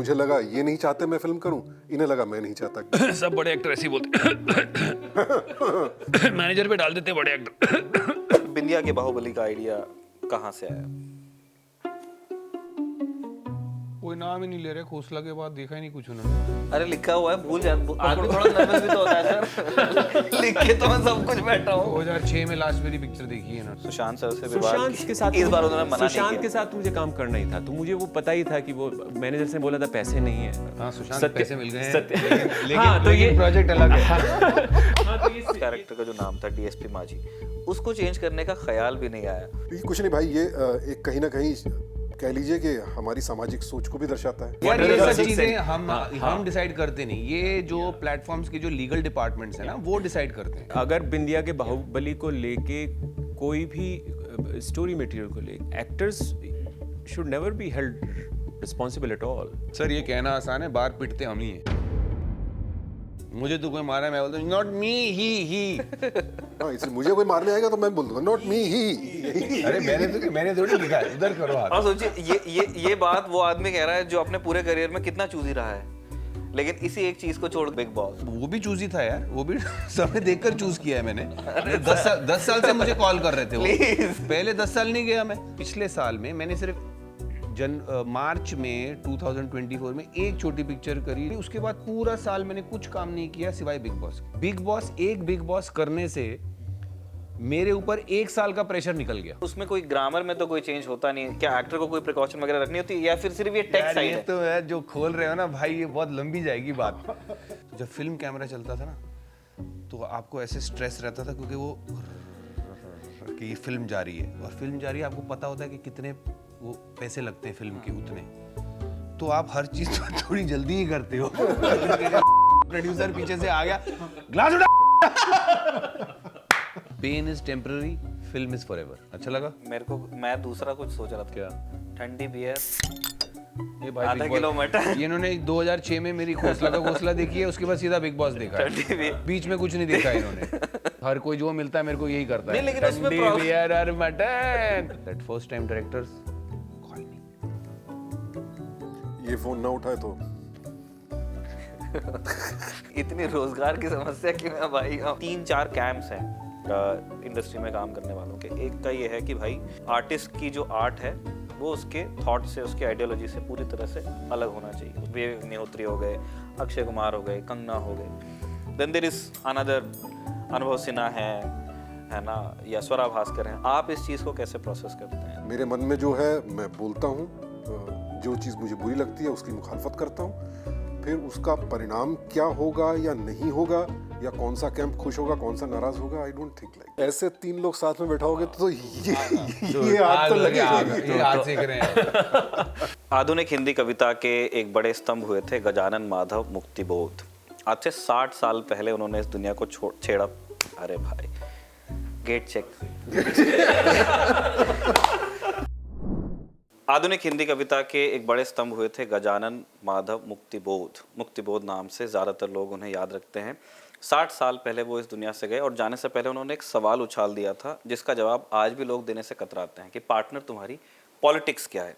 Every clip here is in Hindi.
मुझे लगा ये नहीं चाहते मैं फिल्म करूं, इन्हें लगा मैं नहीं चाहता। सब बड़े एक्टर ऐसे ही बोलते मैनेजर पे डाल देते बड़े एक्टर। बिंदिया के बाहुबली का आइडिया कहाँ से आया? कोई नाम ही नहीं ले रहे, खोसला के बाद देखा ही नहीं कुछ उन्होंने। अरे लिखा हुआ है, भूल जा, आदमी थोड़ा नर्वस भी तो होता है सर। लिख के तो मैं सब कुछ बैठा हूँ। 2006 में लास्ट मेरी पिक्चर देखी है ना। सुशांत सर से सुशांत के साथ इस बार उन्होंने मना नहीं सुशांत किया। के साथ मुझे काम करना ही था, तो मुझे वो पता ही था कि वो मैनेजर से बोला था पैसे नहीं है। हाँ, सुशांत सत्य- पैसे मिल गए हैं, सत्य- लेकिन हाँ, तो ये प्रोजेक्ट अलग है। कैरेक्टर का जो नाम था डीएसपी माझी, उसको चेंज करने का ख्याल भी नहीं आया। ये कुछ नहीं भाई, ये एक कहीं ना कहीं कह लीजिए कि हमारी सामाजिक सोच को भी दर्शाता है। यार ये सब Sixth चीजें Sense। हम डिसाइड करते नहीं, ये जो प्लेटफॉर्म्स के जो लीगल डिपार्टमेंट्स है ना वो डिसाइड करते हैं। अगर बिंदिया के बाहुबली को लेके कोई भी स्टोरी मटेरियल को लेके actors should never be held responsible at all. Sir ये कहना आसान है, बाहर पिटते हम ही हैं। मुझे तो कोई मारा मैं बोलता हूँ नॉट मी ही। हाँ, इसलिए मुझे कोई मारने आएगा तो मैं बोल दूंगा नॉट मी ही। अरे मैंने थोड़ी लिखा है, उधर करो हाथ। और सोचिए ये बात वो आदमी कह रहा है जो अपने पूरे करियर में कितना चूजी रहा है, लेकिन इसी एक चीज को छोड़ बिग बॉस। वो भी चूज ही था यार, वो भी समय देखकर चूज किया है मैंने। 10 साल से मुझे कॉल कर रहे थे वो। पहले 10 साल नहीं गया मैं। पिछले साल में मैंने सिर्फ मार्च में 2024 में एक छोटी पिक्चर करी, उसके बाद पूरा साल मैंने कुछ काम नहीं किया सिवाय बिग बॉस। बिग बॉस करने से मेरे ऊपर 1 साल का प्रेशर निकल गया। उसमें कोई ग्रामर में तो कोई चेंज होता नहीं है क्या? एक्टर को कोई प्रिकॉशन वगैरह रखनी होती है या फिर सिर्फ ये टेक्स्ट साइड ये है? तो है जो खोल रहे हो ना भाई, ये बहुत लंबी जाएगी बात। जब फिल्म कैमरा चलता था ना तो आपको ऐसे स्ट्रेस रहता था, क्योंकि वो कि ये फिल्म जा रही है, और फिल्म जा रही है, आपको पता होता है कि कितने वो पैसे लगते हैं फिल्म के, उतने। तो आप हर चीज तो थोड़ी जल्दी ही करते हो। प्रोड्यूसर पीछे से आ गया, ग्लास उठा। Pain is temporary, film is forever. अच्छा लगा मेरे को, मैं दूसरा कुछ सोच रहा था। क्या? ठंडी बियर ये भाई आधा बिग बॉस- किलो मटन। ये इन्होंने 2006 में मेरी खोसला का घोंसला देखी है, उसके बाद सीधा बिग बॉस देखा ठंडी है। बियर। बीच में कुछ नहीं देखा है इन्होंने। हर कोई जो मिलता है मेरे को यही करता है। नहीं, लेकिन उसमें ठंडी प्रॉब्लम- बियर और mutton. That first time directors call मी। ये फोन ना उठाए तो इतनी रोजगार की समस्या क्यों है भाई? 3-4 कैंप्स हैं इंडस्ट्री में काम करने वालों के। एक का ये है कि भाई आर्टिस्ट की जो आर्ट है वो उसके थॉट से, उसके आइडियोलॉजी से पूरी तरह से अलग होना चाहिए। विवेक अग्निहोत्री हो गए, अक्षय कुमार हो गए, कंगना हो गए। देन देयर इज अनदर, अनुभव सिन्हा है ना, या स्वरा भास्कर हैं। आप इस चीज़ को कैसे प्रोसेस करते हैं? मेरे मन में जो है मैं बोलता हूँ, जो चीज़ मुझे बुरी लगती है उसकी मुखालफत करता हूँ। फिर उसका परिणाम क्या होगा या नहीं होगा, या कौन सा कैंप खुश होगा कौन सा नाराज होगा, आई डोंट थिंक लाइक। ऐसे 3 लोग साथ में बैठाओगे तो ये आग तो लगेगी। ये आज सीख रहे हैं। आधुनिक हिंदी कविता के एक बड़े स्तंभ हुए थे गजानन माधव मुक्तिबोध। आज से 60 साल पहले उन्होंने इस दुनिया को छेड़ा। अरे भाई, गेट चेक। आधुनिक हिंदी कविता के एक बड़े स्तंभ हुए थे गजानन माधव मुक्तिबोध। मुक्तिबोध नाम से ज़्यादातर लोग उन्हें याद रखते हैं। 60 साल पहले वो इस दुनिया से गए, और जाने से पहले उन्होंने एक सवाल उछाल दिया था जिसका जवाब आज भी लोग देने से कतराते हैं कि पार्टनर तुम्हारी पॉलिटिक्स क्या है।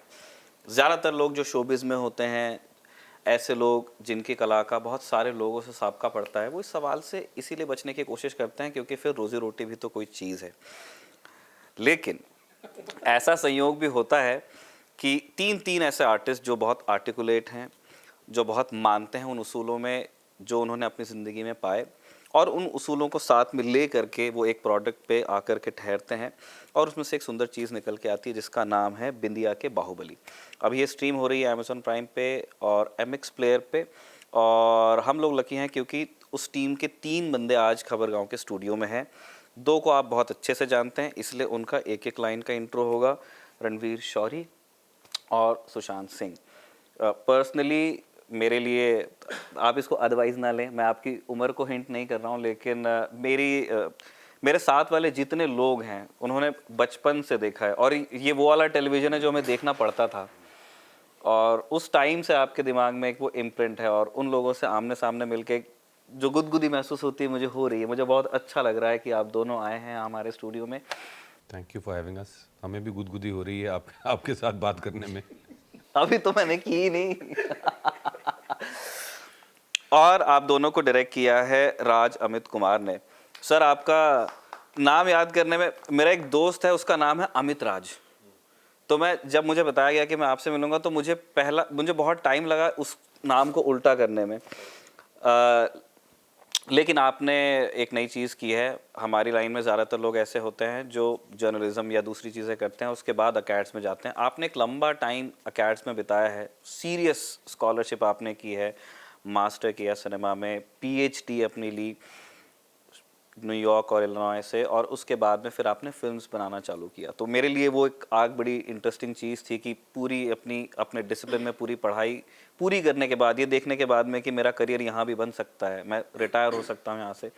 ज़्यादातर लोग जो शोबिज़ में होते हैं, ऐसे लोग जिनकी कला का बहुत सारे लोगों से साबका पड़ता है, वो इस सवाल से इसीलिए बचने की कोशिश करते हैं क्योंकि फिर रोज़ी रोटी भी तो कोई चीज़ है। लेकिन ऐसा संयोग भी होता है कि 3 ऐसे आर्टिस्ट जो बहुत आर्टिकुलेट हैं, जो बहुत मानते हैं उन उसूलों में जो उन्होंने अपनी ज़िंदगी में पाए, और उन उसूलों को साथ में ले करके वो एक प्रोडक्ट पे आकर के ठहरते हैं, और उसमें से एक सुंदर चीज़ निकल के आती है जिसका नाम है बिंदिया के बाहुबली। अब ये स्ट्रीम हो रही है अमेज़ॉन प्राइम पे और MX प्लेयर पे, और हम लोग लकी हैं क्योंकि उस टीम के 3 बंदे आज खबरगांव के स्टूडियो में हैं। 2 को आप बहुत अच्छे से जानते हैं, इसलिए उनका एक लाइन का इंट्रो होगा। रणवीर शौरी और सुशांत सिंह। पर्सनली मेरे लिए, आप इसको एडवाइस ना लें, मैं आपकी उम्र को हिंट नहीं कर रहा हूँ, लेकिन मेरे साथ वाले जितने लोग हैं उन्होंने बचपन से देखा है, और ये वो वाला टेलीविज़न है जो हमें देखना पड़ता था, और उस टाइम से आपके दिमाग में एक वो इम्प्रिंट है, और उन लोगों से आमने सामने मिलके जो गुदगुदी महसूस होती है मुझे हो रही है। मुझे बहुत अच्छा लग रहा है कि आप दोनों आए हैं हमारे स्टूडियो में। Thank you for having us. हमें भी गुदगुदी हो रही है आपके साथ बात करने में। अभी तो मैंने की ही नहीं। और आप दोनों को डायरेक्ट किया है राज अमित कुमार ने। सर आपका नाम याद करने में, मेरा एक दोस्त है उसका नाम है अमित राज, तो मैं जब मुझे बताया गया कि मैं आपसे मिलूंगा तो मुझे बहुत टाइम लगा उस नाम को उल्टा करने में। लेकिन आपने एक नई चीज़ की है। हमारी लाइन में ज़्यादातर लोग ऐसे होते हैं जो जर्नलिज्म या दूसरी चीज़ें करते हैं उसके बाद अकेड्स में जाते हैं। आपने एक लंबा टाइम अकेड्स में बिताया है, सीरियस स्कॉलरशिप आपने की है, मास्टर किया सिनेमा में, पीएचडी अपनी ली न्यूयॉर्क और इलिनॉय से, और उसके बाद में फिर आपने फिल्म्स बनाना चालू किया। तो मेरे लिए वो एक बड़ी इंटरेस्टिंग चीज़ थी कि पूरी अपने डिसिप्लिन में पूरी पढ़ाई पूरी करने के बाद, ये देखने के बाद में कि मेरा करियर यहाँ भी बन सकता है, मैं रिटायर हो सकता हूँ यहाँ से,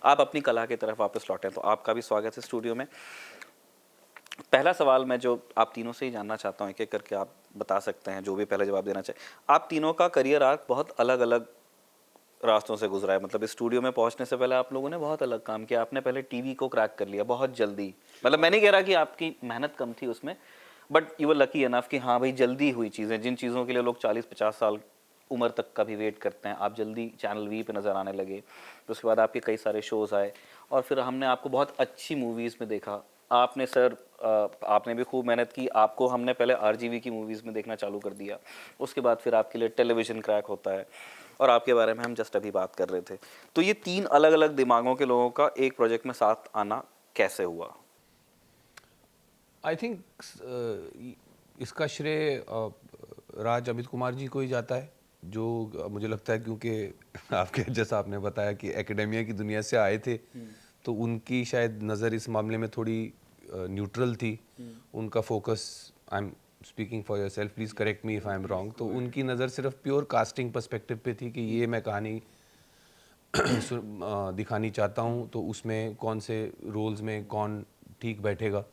आप अपनी कला की तरफ वापस लौटे। तो आपका भी स्वागत है स्टूडियो में। पहला सवाल मैं जो आप तीनों से ही जानना चाहता हूँ, एक एक करके आप बता सकते हैं जो भी पहले जवाब देना चाहिए। आप तीनों का करियर आर्क बहुत अलग अलग रास्तों से गुजरा है। मतलब इस स्टूडियो में पहुंचने से पहले आप लोगों ने बहुत अलग काम किया। आपने पहले टीवी को क्रैक कर लिया बहुत जल्दी। मतलब मैं नहीं कह रहा कि आपकी मेहनत कम थी उसमें, but you were lucky enough कि हाँ भाई जल्दी हुई चीज़ें। जिन चीज़ों के लिए लोग 40-50 साल उम्र तक का भी वेट करते हैं, आप जल्दी चैनल वी पे नज़र आने लगे। तो उसके बाद आपके कई सारे शोज़ आए और फिर हमने आपको बहुत अच्छी मूवीज़ में देखा। आपने सर आपने भी खूब मेहनत की। आपको हमने पहले आरजीवी की मूवीज़ में देखना चालू कर दिया, उसके बाद फिर आपके लिए टेलीविज़न क्रैक होता है, और आपके बारे में हम जस्ट अभी बात कर रहे थे। तो ये 3 अलग अलग दिमागों के लोगों का एक प्रोजेक्ट में साथ आना कैसे हुआ? आई थिंक इसका श्रेय राज अमित कुमार जी को ही जाता है, जो मुझे लगता है क्योंकि आपके जैसा आपने बताया कि एकेडेमिया की दुनिया से आए थे, तो उनकी शायद नज़र इस मामले में थोड़ी न्यूट्रल थी। उनका focus, I am speaking for your self, please correct me if I am wrong, तो उनकी नज़र सिर्फ प्योर कास्टिंग पर्सपेक्टिव पे थी कि ये मैं कहानी दिखानी चाहता हूँ, तो उसमें कौन से रोल्स में कौन ठीक बैठेगा।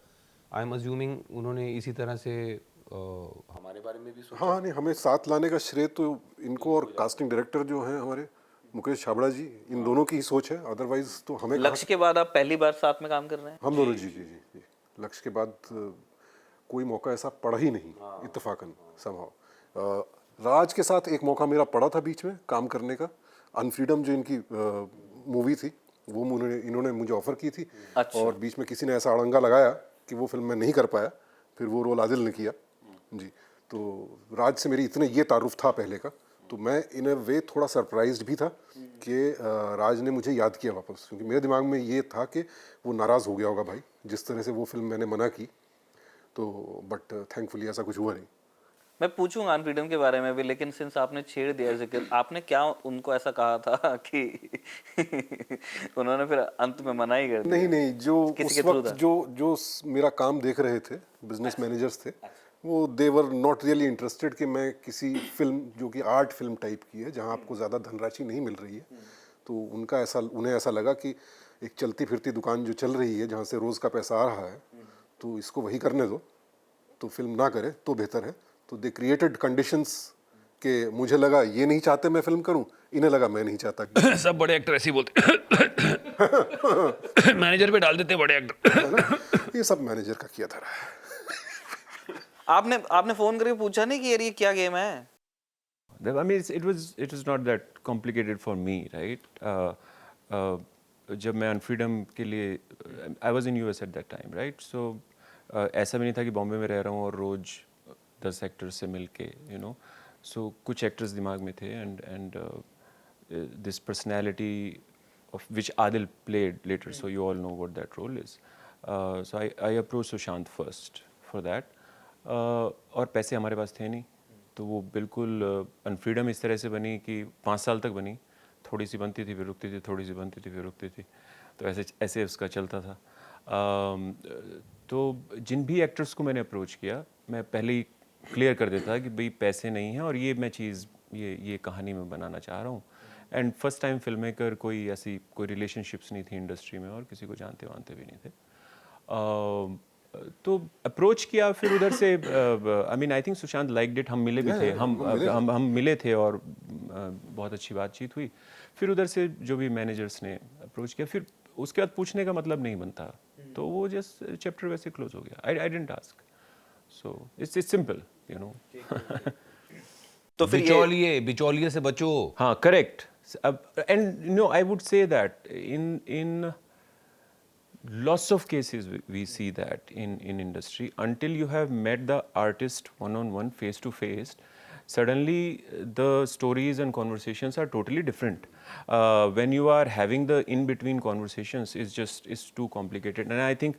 आई एम अज्यूमिंग उन्होंने इसी तरह से हमारे बारे में भी सोचा। हाँ नहीं, हमें साथ लाने का श्रेय तो इनको और कास्टिंग डायरेक्टर जो हैं हमारे मुकेश छाबड़ा जी, इन दोनों की ही सोच है। अदरवाइज तो हमें लक्ष्य के बाद आप पहली बार साथ में काम कर रहे हैं? हम दोनों जी जी जी जी लक्ष्य के बाद कोई मौका ऐसा पड़ा ही नहीं इत्तेफाकन समहाउ। राज के साथ एक मौका मेरा पड़ा था बीच में काम करने का, अनफ्रीडम जो इनकी मूवी थी वो इन्होंने मुझे ऑफर की थी। अच्छा। और बीच में किसी ने ऐसा अड़ंगा लगाया कि वो फिल्म मैं नहीं कर पाया, फिर वो रोल आदिल ने किया जी। तो राज से मेरी इतने ये तारुफ था पहले का, तो मैं इन अ वे थोड़ा सरप्राइज्ड भी था कि राज ने मुझे याद किया वापस, क्योंकि मेरे दिमाग में ये था कि वो नाराज़ हो गया होगा भाई जिस तरह से वो फिल्म मैंने मना की। तो बट थैंकफुली ऐसा कुछ हुआ नहीं। मैं पूछूंगा अनफ्रीडम के बारे में भी, लेकिन सिंस आपने छेड़ दिया जिक्र, आपने क्या उनको ऐसा कहा था कि उन्होंने फिर अंत में मना ही कर दिया? नहीं, जो किसी उस के थ्रू वक्त था? जो मेरा काम देख रहे थे, बिजनेस मैनेजर्स थे, वो दे वर नॉट रियली इंटरेस्टेड कि मैं किसी फिल्म जो कि आर्ट फिल्म टाइप की है जहाँ आपको ज़्यादा धनराशि नहीं मिल रही है, तो उन्हें ऐसा लगा कि एक चलती फिरती दुकान जो चल रही है जहाँ से रोज़ का पैसा आ रहा है, तो इसको वही करने दो, तो फिल्म ना करे तो बेहतर है। तो दे क्रिएटेड कंडीशंस के मुझे लगा ये नहीं चाहते मैं फिल्म करूं, इन्हें लगा मैं नहीं चाहता। सब बड़े एक्टर ऐसे ही बोलते मैनेजर पे डाल देते बड़े एक्टर। है ना? ये सब मैनेजर का किया था। आपने फोन करके पूछा नहीं कि यार ये क्या गेम है? I mean, it was not that complicated for me, right? जब मैं अनफ्रीडम के लिए I was in US at that time, right? So ऐसा भी नहीं था कि बॉम्बे में रह रहा हूँ और रोज 10 एक्टर्स से मिल के, you know. So कुछ एक्टर्स दिमाग में थे and this personality of which Adil played later, so you all know what that role is. So I approached Sushant first for that. और पैसे हमारे पास थे नहीं, तो वो बिल्कुल अनफ्रीडम इस तरह से बनी कि 5 साल तक बनी, थोड़ी सी बनती थी फिर रुकती थी, थोड़ी सी बनती थी फिर रुकती थी, तो ऐसे उसका चलता था। तो जिन भी एक्टर्स को मैंने अप्रोच किया, मैं पहले ही क्लियर कर देता था कि भाई पैसे नहीं हैं और ये मैं चीज़ ये कहानी में बनाना चाह रहा हूँ। And first time film maker कोई रिलेशनशिप्स नहीं थी इंडस्ट्री में और किसी को जानते वानते भी नहीं थे। तो अप्रोच किया, फिर उधर से I mean I think Sushant liked it, हम मिले भी थे, हम मिले थे और बहुत अच्छी बातचीत हुई। फिर उधर से जो भी मैनेजर्स ने अप्रोच किया, फिर उसके बाद पूछने का मतलब नहीं बनता, तो वो जस्ट चैप्टर वैसे क्लोज हो गया। I didn't ask, so it's simple, you know. तो फिर बिचौलिए से बचो। हाँ, correct, And I would say that in lots of cases we see that in industry, until you have met the artist one-on-one, face-to-face, suddenly the stories and conversations are totally different. When you are having the in-between conversations, it's too complicated. And I think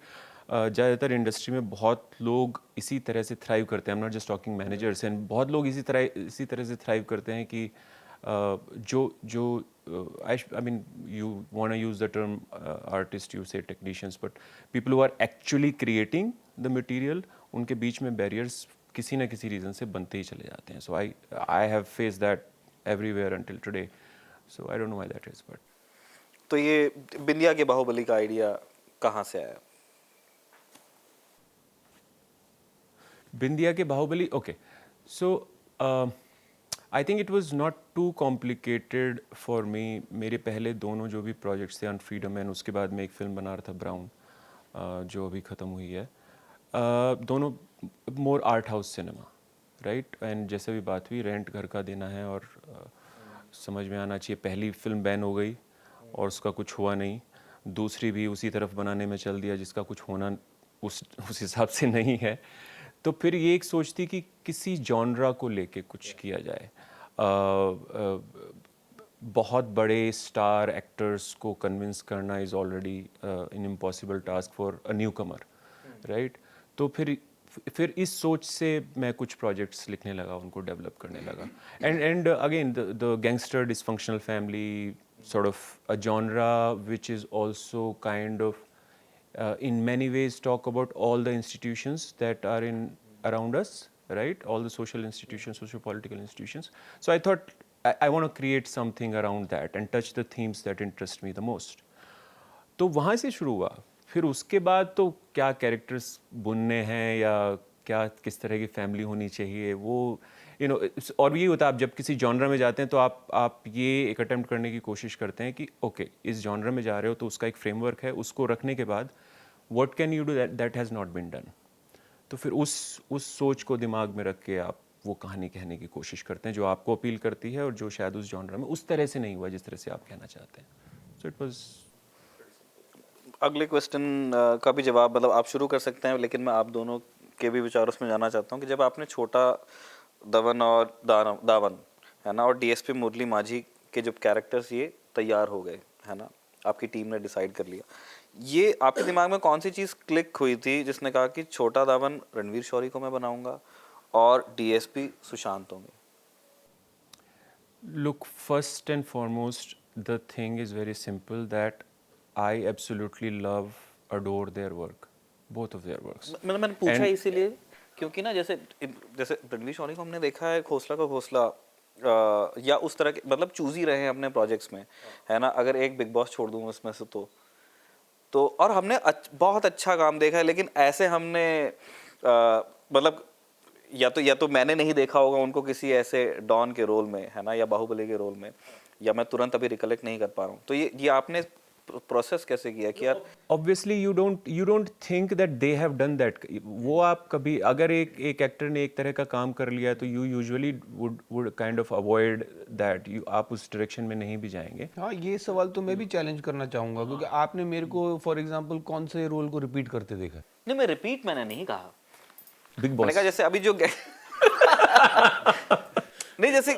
ज़्यादातर इंडस्ट्री में बहुत लोग इसी तरह से थ्राइव करते हैं. I'm not just talking managers, and बहुत लोग इसी तरह से थ्राइव करते हैं कि जो I mean, you want to use the term artist, you say technicians, but people who are actually creating the material, उनके बीच में barriers किसी ना किसी reason से बनते ही चले जाते हैं. So I have faced that everywhere until today. So I don't know why that is, but. तो ये बिंदिया के बाहुबली का आइडिया कहाँ से आया? बिंदिया के Baahubali, okay. So I think it was not too complicated for me. मेरे पहले दोनों जो भी projects थे, Unfreedom and उसके बाद मैं एक film बना रहा था Brown, जो अभी ख़त्म हुई है. दोनों more art house cinema, right? And जैसे भी बात हुई, रेंट घर का देना है और समझ में आना चाहिए. पहली फिल्म बैन हो गई और उसका कुछ हुआ नहीं. दूसरी भी उसी तरफ बनाने में चल दिया जिसका कुछ होना उस हिसाब से नहीं है. तो फिर ये एक सोच थी कि किसी जॉनरा को लेके कुछ किया जाए. बहुत बड़े स्टार एक्टर्स को कन्विंस करना is already an impossible task for a new Qamar, right? तो फिर इस सोच से मैं कुछ प्रोजेक्ट्स लिखने लगा, उनको डेवलप करने लगा. And again the gangster dysfunctional family, sort of a genre which is also kind of in many ways talk about all the institutions that are around us, right? All the social institutions, socio-political institutions. So I thought I want to create something around that and touch the themes that interest me the most. तो वहाँ से शुरू हुआ. फिर उसके बाद तो क्या कैरेक्टर्स बुनने हैं या क्या किस तरह की फैमिली होनी चाहिए, वो और ये होता है. आप जब किसी जॉनर में जाते हैं तो आप ये एक अटेम्प्ट करने की कोशिश करते हैं कि ओके, इस जॉनर में जा रहे हो तो उसका एक फ्रेमवर्क है, उसको रखने के बाद what can you do that has not been done. तो फिर उस सोच को दिमाग में रख के आप वो कहानी कहने की कोशिश करते हैं जो आपको अपील करती है और जो शायद उस जॉनर में उस तरह से नहीं हुआ जिस तरह से आप कहना चाहते हैं. So it was. अगले क्वेश्चन का भी जवाब मतलब आप शुरू कर सकते हैं, लेकिन मैं आप दोनों के भी विचारों में जानना चाहता हूँ कि जब आपने छोटा दवन और दावन है ना और डीएसपी मुरली माझी के जो कैरेक्टर्स ये तैयार हो गए है ना, आपकी टीम ने डिसाइड कर लिया, ये आपके दिमाग में कौन सी चीज़ क्लिक हुई थी जिसने कहा कि छोटा दावन रणवीर शौरी को मैं बनाऊंगा और डीएसपी सुशांत होंगे? Look, first and foremost, the thing is very simple that I absolutely love, adore their work, both of their works. मैंने पूछा इसीलिए क्योंकि ना जैसे रणवीर शौरी को हमने देखा है खोसला का घोसला या उस तरह के मतलब चूज ही रहे हैं अपने प्रोजेक्ट्स में है ना. अगर एक बिग बॉस छोड़ दूँ उसमें से तो और हमने बहुत अच्छा काम देखा है, लेकिन ऐसे हमने मतलब या तो मैंने नहीं देखा होगा उनको किसी ऐसे डॉन के रोल में है ना या बाहुबली के रोल में, या मैं तुरंत अभी रिकलेक्ट नहीं कर पा रहा हूँ. तो ये आपने प्रोसेस कैसे किया कि यार Obviously you don't think that they have done that. वो आप कभी अगर एक एक्टर ने एक तरह का काम कर लिया तो you usually would kind of avoid that. आप उस डायरेक्शन में नहीं भी जाएंगे. हाँ, ये सवाल तो मैं भी चैलेंज करना चाहूँगा क्योंकि आपने मेरे को फॉर एग्जांपल कौन से रोल को रिपीट करते देखा? नहीं, मैं रिपीट मैंने नहीं कहा. बिग मैंने बॉस. कहा जैसे अभी जो नहीं जैसे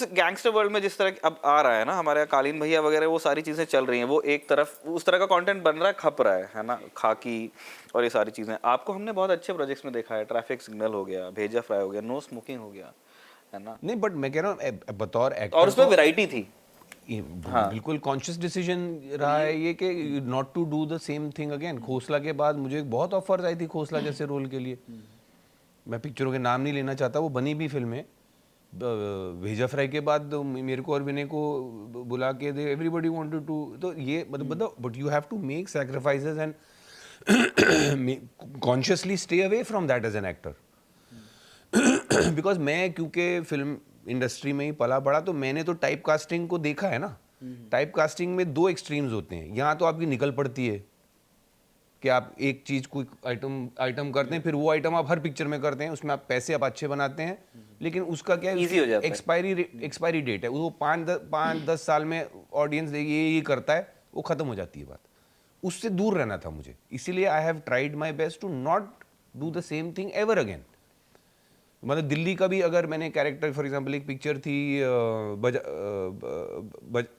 गैंगस्टर वर्ल्ड में जिस तरह अब आ रहा है ना हमारे यहाँ कालीन भैया वगैरह, वो सारी चीज़ें चल रही हैं, वो एक तरफ उस तरह का कंटेंट बन रहा है, खप रहा है ना, खाकी और ये सारी चीज़ें. आपको हमने बहुत अच्छे प्रोजेक्ट्स में देखा है. ट्रैफिक सिग्नल हो गया, भेजा फ्राई हो गया, नो स्मोकिंग हो गया है ना. नहीं, बट मैं कह रहा हूँ बतौर एक्टर और उसमें वैरायटी थी. हाँ. बिल्कुल कॉन्शियस डिसीजन रहा है ये कि not to do the same thing again. Khosla के बाद मुझे बहुत ऑफर्स आई थी खोसला जैसे रोल के लिए. मैं पिक्चरों के नाम नहीं लेना चाहता, वो बनी भी फिल्में. भेजा फ्राई के बाद मेरे को और विनय को बुला के दे एवरीबॉडी वांटेड टू. तो ये मतलब but you have to make sacrifices and consciously stay away from that as an actor. Because मैं क्योंकि फिल्म इंडस्ट्री में ही पला बड़ा तो मैंने तो टाइप कास्टिंग को देखा है ना. टाइप कास्टिंग में दो एक्सट्रीम्स होते हैं. यहाँ तो आपकी निकल पड़ती है कि आप एक चीज कोई आइटम करते हैं, फिर वो आइटम आप हर पिक्चर में करते हैं, उसमें आप पैसे आप अच्छे बनाते हैं, लेकिन उसका क्या है, Easy हो जाता है। एक्सपायरी डेट है, वो 5-10 साल में ऑडियंस ये करता है, वो खत्म हो जाती है बात। उससे दूर रहना था मुझे, इसीलिए I have tried my best to not do the same thing ever again. मतलब दिल्ली का भी अगर मैंने कैरेक्टर, फॉर एग्जांपल एक पिक्चर थी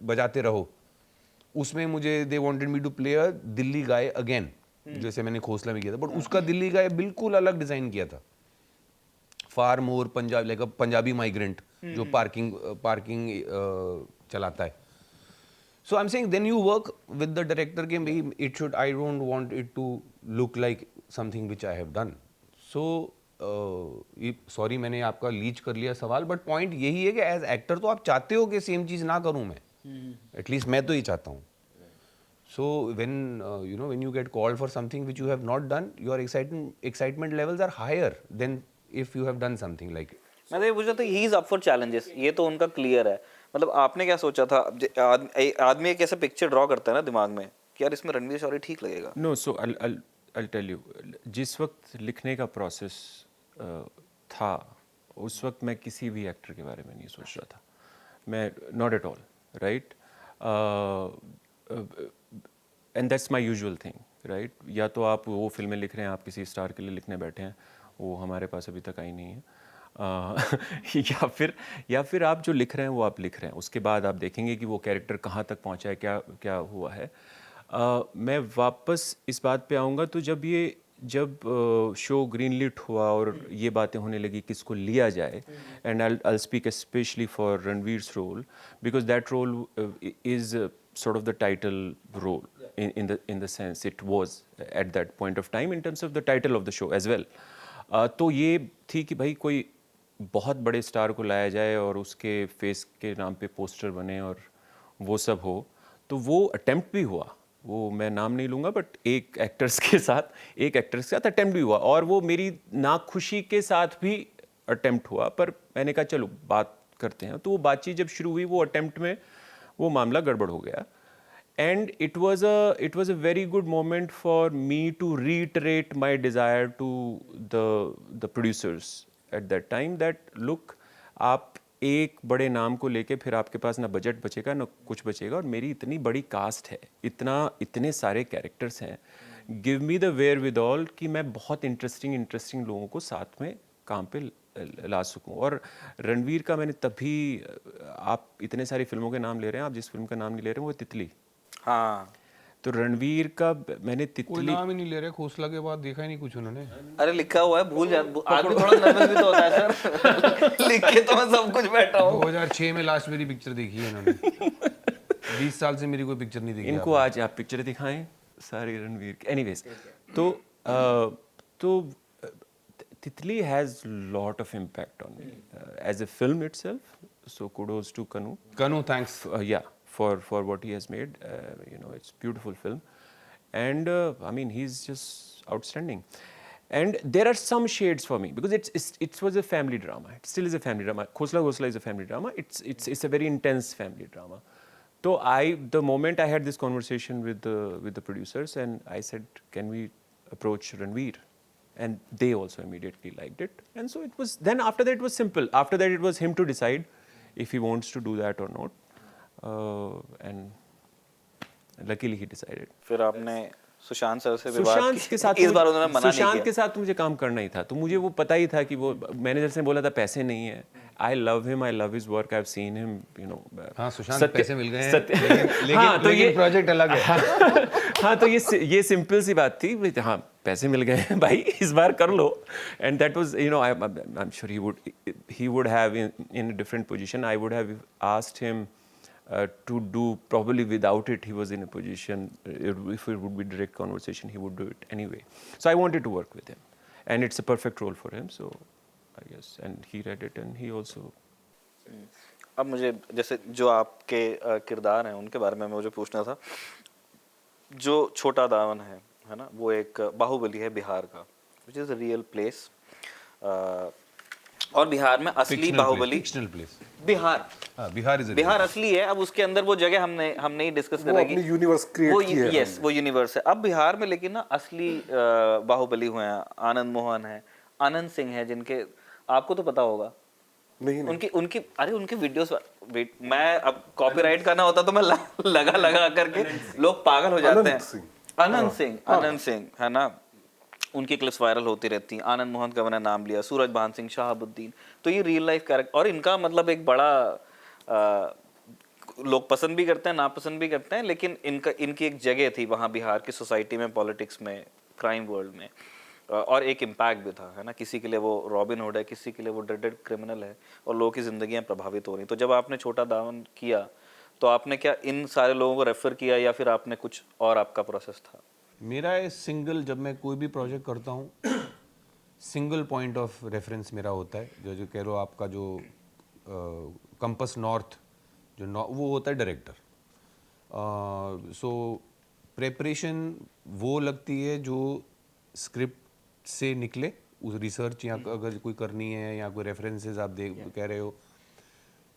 बजाते रहो, उसमें मुझे they wanted me to play a Delhi guy again, जैसे मैंने खोसला में किया था, बट उसका दिल्ली गाय बिल्कुल अलग डिजाइन किया था, far more Punjab, like a Punjabi migrant जो पार्किंग चलाता है। So I'm saying then you work with the director के it should, I don't want it to look like something which I have done. So sorry मैंने आपका लीच कर लिया सवाल, बट पॉइंट यही है कि एज एक्टर तो आप चाहते हो कि सेम चीज ना करूं मैं, एटलीस्ट मैं तो ये चाहता हूँ। So when you get called for something which you have not done, your excitement levels are higher than if you have done something like it. मैं तो ये पूछ रहा था, he is up for challenges, ये तो उनका क्लियर है। मतलब आपने क्या सोचा था? आदमी एक ऐसे पिक्चर ड्रॉ करता है ना दिमाग में कि यार इसमें रणवीर शौरी ठीक लगेगा। No, so I'll tell you, जिस वक्त लिखने का प्रोसेस था, उस वक्त मैं किसी भी एक्टर के बारे में नहीं सोच रहा था, मैं not at all, right. And that's my usual thing, right. या तो आप वो फिल्में लिख रहे हैं, आप किसी स्टार के लिए लिखने बैठे हैं, वो हमारे पास अभी तक आई नहीं है, या फिर आप जो लिख रहे हैं वो आप लिख रहे हैं, उसके बाद आप देखेंगे कि वो कैरेक्टर कहाँ तक पहुँचा है, क्या क्या हुआ है। मैं वापस इस बात पे आऊँगा तो जब शो ग्रीनलिट हुआ और ये बातें होने लगी किसको लिया जाए, and I'll speak especially for Ranveer's role, because that role is sort of the title role in the sense it was at that point of time in terms of the title of the show as well. तो ये थी कि भाई कोई बहुत बड़े स्टार को लाया जाए और उसके फेस के नाम पे पोस्टर बने और वो सब हो, तो वो अटेम्प्ट भी हुआ, वो मैं नाम नहीं लूँगा, बट एक एक्टर्स के साथ अटेम्प्ट भी हुआ, और वो मेरी नाखुशी के साथ भी अटेम्प्ट हुआ, पर मैंने कहा चलो बात करते हैं। तो वो बातचीत जब शुरू हुई, वो अटेम्प्ट में वो मामला गड़बड़ हो गया, and it was a very good moment for me to reiterate my desire to the producers at that time that look, आप एक बड़े नाम को लेके फिर आपके पास ना बजट बचेगा ना कुछ बचेगा, और मेरी इतनी बड़ी कास्ट है, इतने सारे कैरेक्टर्स हैं, give me the wherewithal कि मैं बहुत इंटरेस्टिंग लोगों को साथ में काम पे ला सकूं। और रणवीर का मैंने तभी, आप इतने सारी फिल्मों के नाम ले रहे हैं, आप जिस फिल्म का नाम नहीं ले रहे हैं वो तितली। हाँ, तो रणवीर का मैंने कोई तितली, नाम ही नहीं ले रहे, खोसला के बाद देखा ही नहीं कुछ उन्होंने। अरे लिखा हुआ है, भूल जा, आदमी थोड़ा नर्वस भी तो होता है सर। लिख के तो मैं सब कुछ बैठा हूँ। 2006 में लास्ट मेरी पिक्चर देखी है इन्होंने। 20 साल से मेरी कोई पिक्चर नहीं देखी। इनको आज आप पिक्चर दिखाएं सारी रणवीर की। एनीवेज, तो Titli has lot of impact on me as a film itself, so kudos to Kanu, thanks. yeah, for what he has made. It's a beautiful film, and I mean he's just outstanding. And there are some shades for me because it was a family drama. It still is a family drama. Khosla is a family drama. It's a very intense family drama. So the moment I had this conversation with the producers, and I said, can we approach Ranveer? And they also immediately liked it. And so it was. Then after that it was simple. After that it was him to decide if he wants to do that or not. And luckily he decided. फिर आपने सुशांत सर से विवाद सुशांत के साथ इस बार उन्होंने मना नहीं सुशांत किया। के साथ मुझे काम करना ही था, तो मुझे वो पता ही था कि वो मैनेजर से बोला था पैसे नहीं है। I love him, I love his work, I've seen him, हाँ, सुशांत पैसे मिल गए हैं, हाँ, तो ये प्रोजेक्ट अलग है। हाँ, तो ये सिंपल सी बात थी, हाँ पैसे मिल गए हैं भाई, इस बार कर लो। And that was, I'm sure he would have in a different position, I would have asked him to do, probably without it he was in a position, if it would be direct conversation he would do it anyway. So I wanted to work with him, and it's a perfect role for him, so I guess, and he read it and he also. अब मुझे जैसे जो आपके किरदार हैं उनके बारे में मुझे पूछना था। जो छोटा दामन है ना, वो एक बाहुबली है बिहार का, which is a real place. और बिहार में असली Bahubali fictional place. Bihar Bihar is Bihar असली है। अब उसके अंदर वो जगह हमने ही डिस्कस वो करेंगे। अपनी यूनिवर्स क्रिएट की है यस, वो यूनिवर्स है। अब बिहार में लेकिन ना असली बाहुबली हुए हैं, आनंद मोहन है, आनंद सिंह है, जिनके आपको तो पता होगा। नहीं नहीं उनकी उनकी अरे उनके वीडियोस, मैं अब कॉपीराइट करना होता तो मैं लगा करके लोग पागल हो जाते हैं। आनंद सिंह है ना, उनकी क्लिप्स वायरल होती रहती हैं। आनंद मोहन का मैंने नाम लिया, सूरज भान सिंह, शहाबुद्दीन, तो ये रियल लाइफ कैरेक्टर, और इनका मतलब एक बड़ा लोग पसंद भी करते हैं, नापसंद भी करते हैं, लेकिन इनकी एक जगह थी वहाँ बिहार की सोसाइटी में, पॉलिटिक्स में, क्राइम वर्ल्ड में, और एक इम्पैक्ट भी था, है ना। किसी के लिए वो रॉबिन हुड है, किसी के लिए वो ड्रेडेड क्रिमिनल है, और लोगों की जिंदगियां प्रभावित हो रही। तो जब आपने छोटा दामन किया तो आपने क्या इन सारे लोगों को रेफर किया, या फिर आपने कुछ और आपका प्रोसेस था? मेरा सिंगल, जब मैं कोई भी प्रोजेक्ट करता हूँ, सिंगल पॉइंट ऑफ रेफरेंस मेरा होता है, जो कह लो आपका जो कंपस नॉर्थ, वो होता है डायरेक्टर। सो प्रेपरेशन वो लगती है जो स्क्रिप्ट से निकले, उस रिसर्च या अगर कोई करनी है या कोई रेफरेंसेस आप कह रहे हो,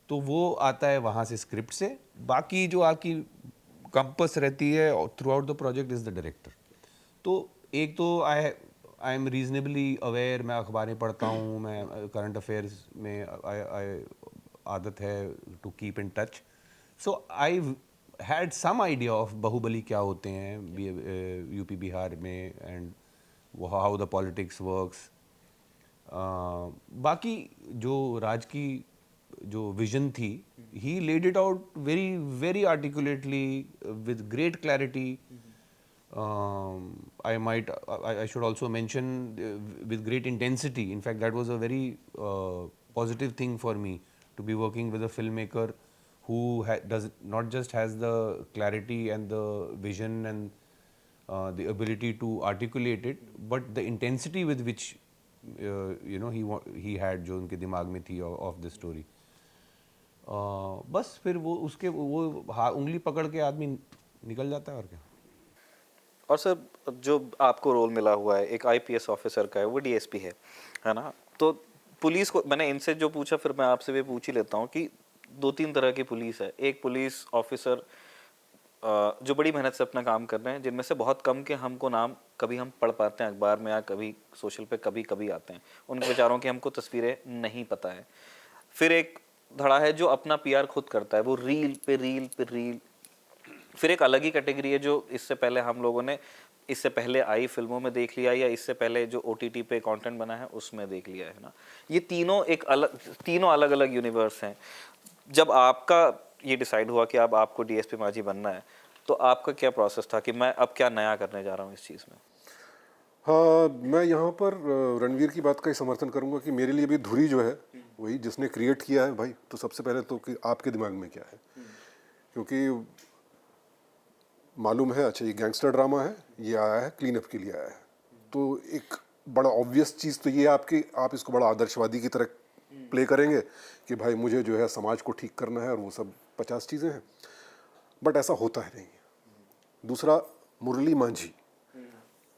तो वो आता है वहाँ से, स्क्रिप्ट से। बाकी जो आपकी कंपस रहती है through out the project is the director. तो एक तो आई एम रीजनेबली अवेयर, मैं अखबारें पढ़ता हूँ, मैं करंट अफेयर्स में आदत है to keep in touch. So I had some idea of Bahubali क्या होते हैं यूपी बिहार में, and how the politics works. बाकी जो राज की जो विजन थी, he laid it out very very articulately with great clarity. I should also mention with great intensity. In fact, that was a very positive thing for me to be working with a filmmaker who does not just has the clarity and the vision and the ability to articulate it, but the intensity with which he had, जो उनके दिमाग में थी of the story. बस फिर वो उसके वो उंगली पकड़ के आदमी निकल जाता है, और क्या। और सर, जो आपको रोल मिला हुआ है एक आईपीएस ऑफिसर का है, वो डीएसपी है ना। तो पुलिस को मैंने इनसे जो पूछा, फिर मैं आपसे भी पूछ ही लेता हूँ कि 2-3 तरह की पुलिस है। एक पुलिस ऑफिसर जो बड़ी मेहनत से अपना काम कर रहे हैं, जिनमें से बहुत कम के हमको नाम कभी हम पढ़ पाते हैं अखबार में, या कभी सोशल पे कभी आते हैं, उनके बेचारों की हमको तस्वीरें नहीं पता है। फिर एक धड़ा है जो अपना पीआर खुद करता है, वो रील पे रील। फिर एक अलग ही कैटेगरी है जो इससे पहले हम लोगों ने इससे पहले आई फिल्मों में देख लिया, या इससे पहले जो ओटीटी पे कंटेंट बना है उसमें देख लिया है ना। ये तीनों अलग अलग यूनिवर्स हैं। जब आपका ये डिसाइड हुआ कि अब आपको डीएसपी माझी बनना है, तो आपका क्या प्रोसेस था कि मैं अब क्या नया करने जा रहा हूँ इस चीज़ में? हाँ, मैं यहाँ पर रणवीर की बात का ही समर्थन करूँगा कि मेरे लिए भी धुरी जो है, वही जिसने क्रिएट किया है भाई, तो सबसे पहले तो कि आपके दिमाग में क्या है, क्योंकि मालूम है अच्छा ये गैंगस्टर ड्रामा है, ये आया है क्लीन अप के लिए आया है, तो एक बड़ा ऑब्वियस चीज़ तो ये आप इसको बड़ा आदर्शवादी की तरह प्ले करेंगे कि भाई मुझे जो है समाज को ठीक करना है, और वो सब 50 चीज़ें हैं, बट ऐसा होता है नहीं। दूसरा, मुरली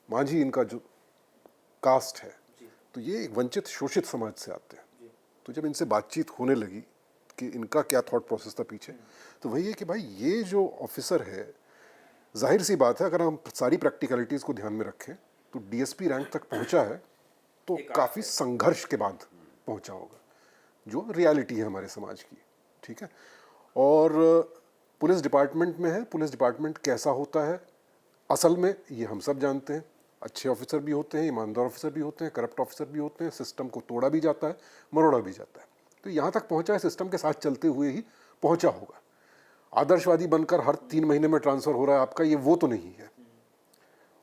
मांझी इनका जो कास्ट है, तो ये एक वंचित शोषित समाज से आते हैं। तो जब इनसे बातचीत होने लगी कि इनका क्या थॉट प्रोसेस था पीछे, तो वही है कि भाई ये जो ऑफिसर है, जाहिर सी बात है अगर हम सारी प्रैक्टिकलिटीज़ को ध्यान में रखें तो डीएसपी रैंक तक पहुंचा है तो काफ़ी संघर्ष के बाद पहुंचा होगा, जो रियलिटी है हमारे समाज की, ठीक है। और पुलिस डिपार्टमेंट में है, पुलिस डिपार्टमेंट कैसा होता है असल में ये हम सब जानते हैं। अच्छे ऑफिसर भी होते हैं, ईमानदार ऑफिसर भी होते हैं, करप्ट ऑफिसर भी होते हैं, सिस्टम को तोड़ा भी जाता है, मरोड़ा भी जाता है। तो यहाँ तक पहुँचा है, सिस्टम के साथ चलते हुए ही पहुँचा होगा। आदर्शवादी बनकर हर 3 महीने में ट्रांसफ़र हो रहा है आपका, ये वो तो नहीं है।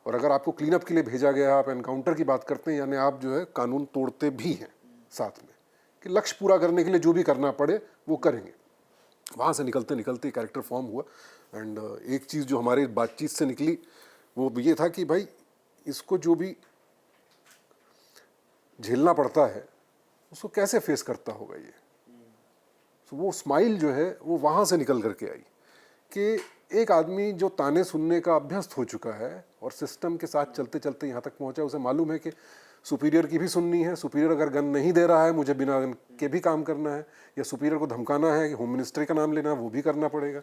और अगर आपको क्लीन अप के लिए भेजा गया, आप एनकाउंटर की बात करते हैं, यानी आप जो है कानून तोड़ते भी हैं साथ में, कि लक्ष्य पूरा करने के लिए जो भी करना पड़े वो करेंगे। वहाँ से निकलते निकलते कैरेक्टर फॉर्म हुआ। एंड एक चीज़ जो हमारी बातचीत से निकली वो ये था कि भाई इसको जो भी झेलना पड़ता है उसको कैसे फेस करता होगा ये। तो वो स्माइल जो है वो वहाँ से निकल करके आई कि एक आदमी जो ताने सुनने का अभ्यस्त हो चुका है और सिस्टम के साथ चलते चलते यहाँ तक पहुँचा, उसे मालूम है कि सुपीरियर की भी सुननी है, सुपीरियर अगर गन नहीं दे रहा है मुझे बिना गन के भी काम करना है, या सुपीरियर को धमकाना है कि होम मिनिस्ट्री का नाम लेना है, वो भी करना पड़ेगा।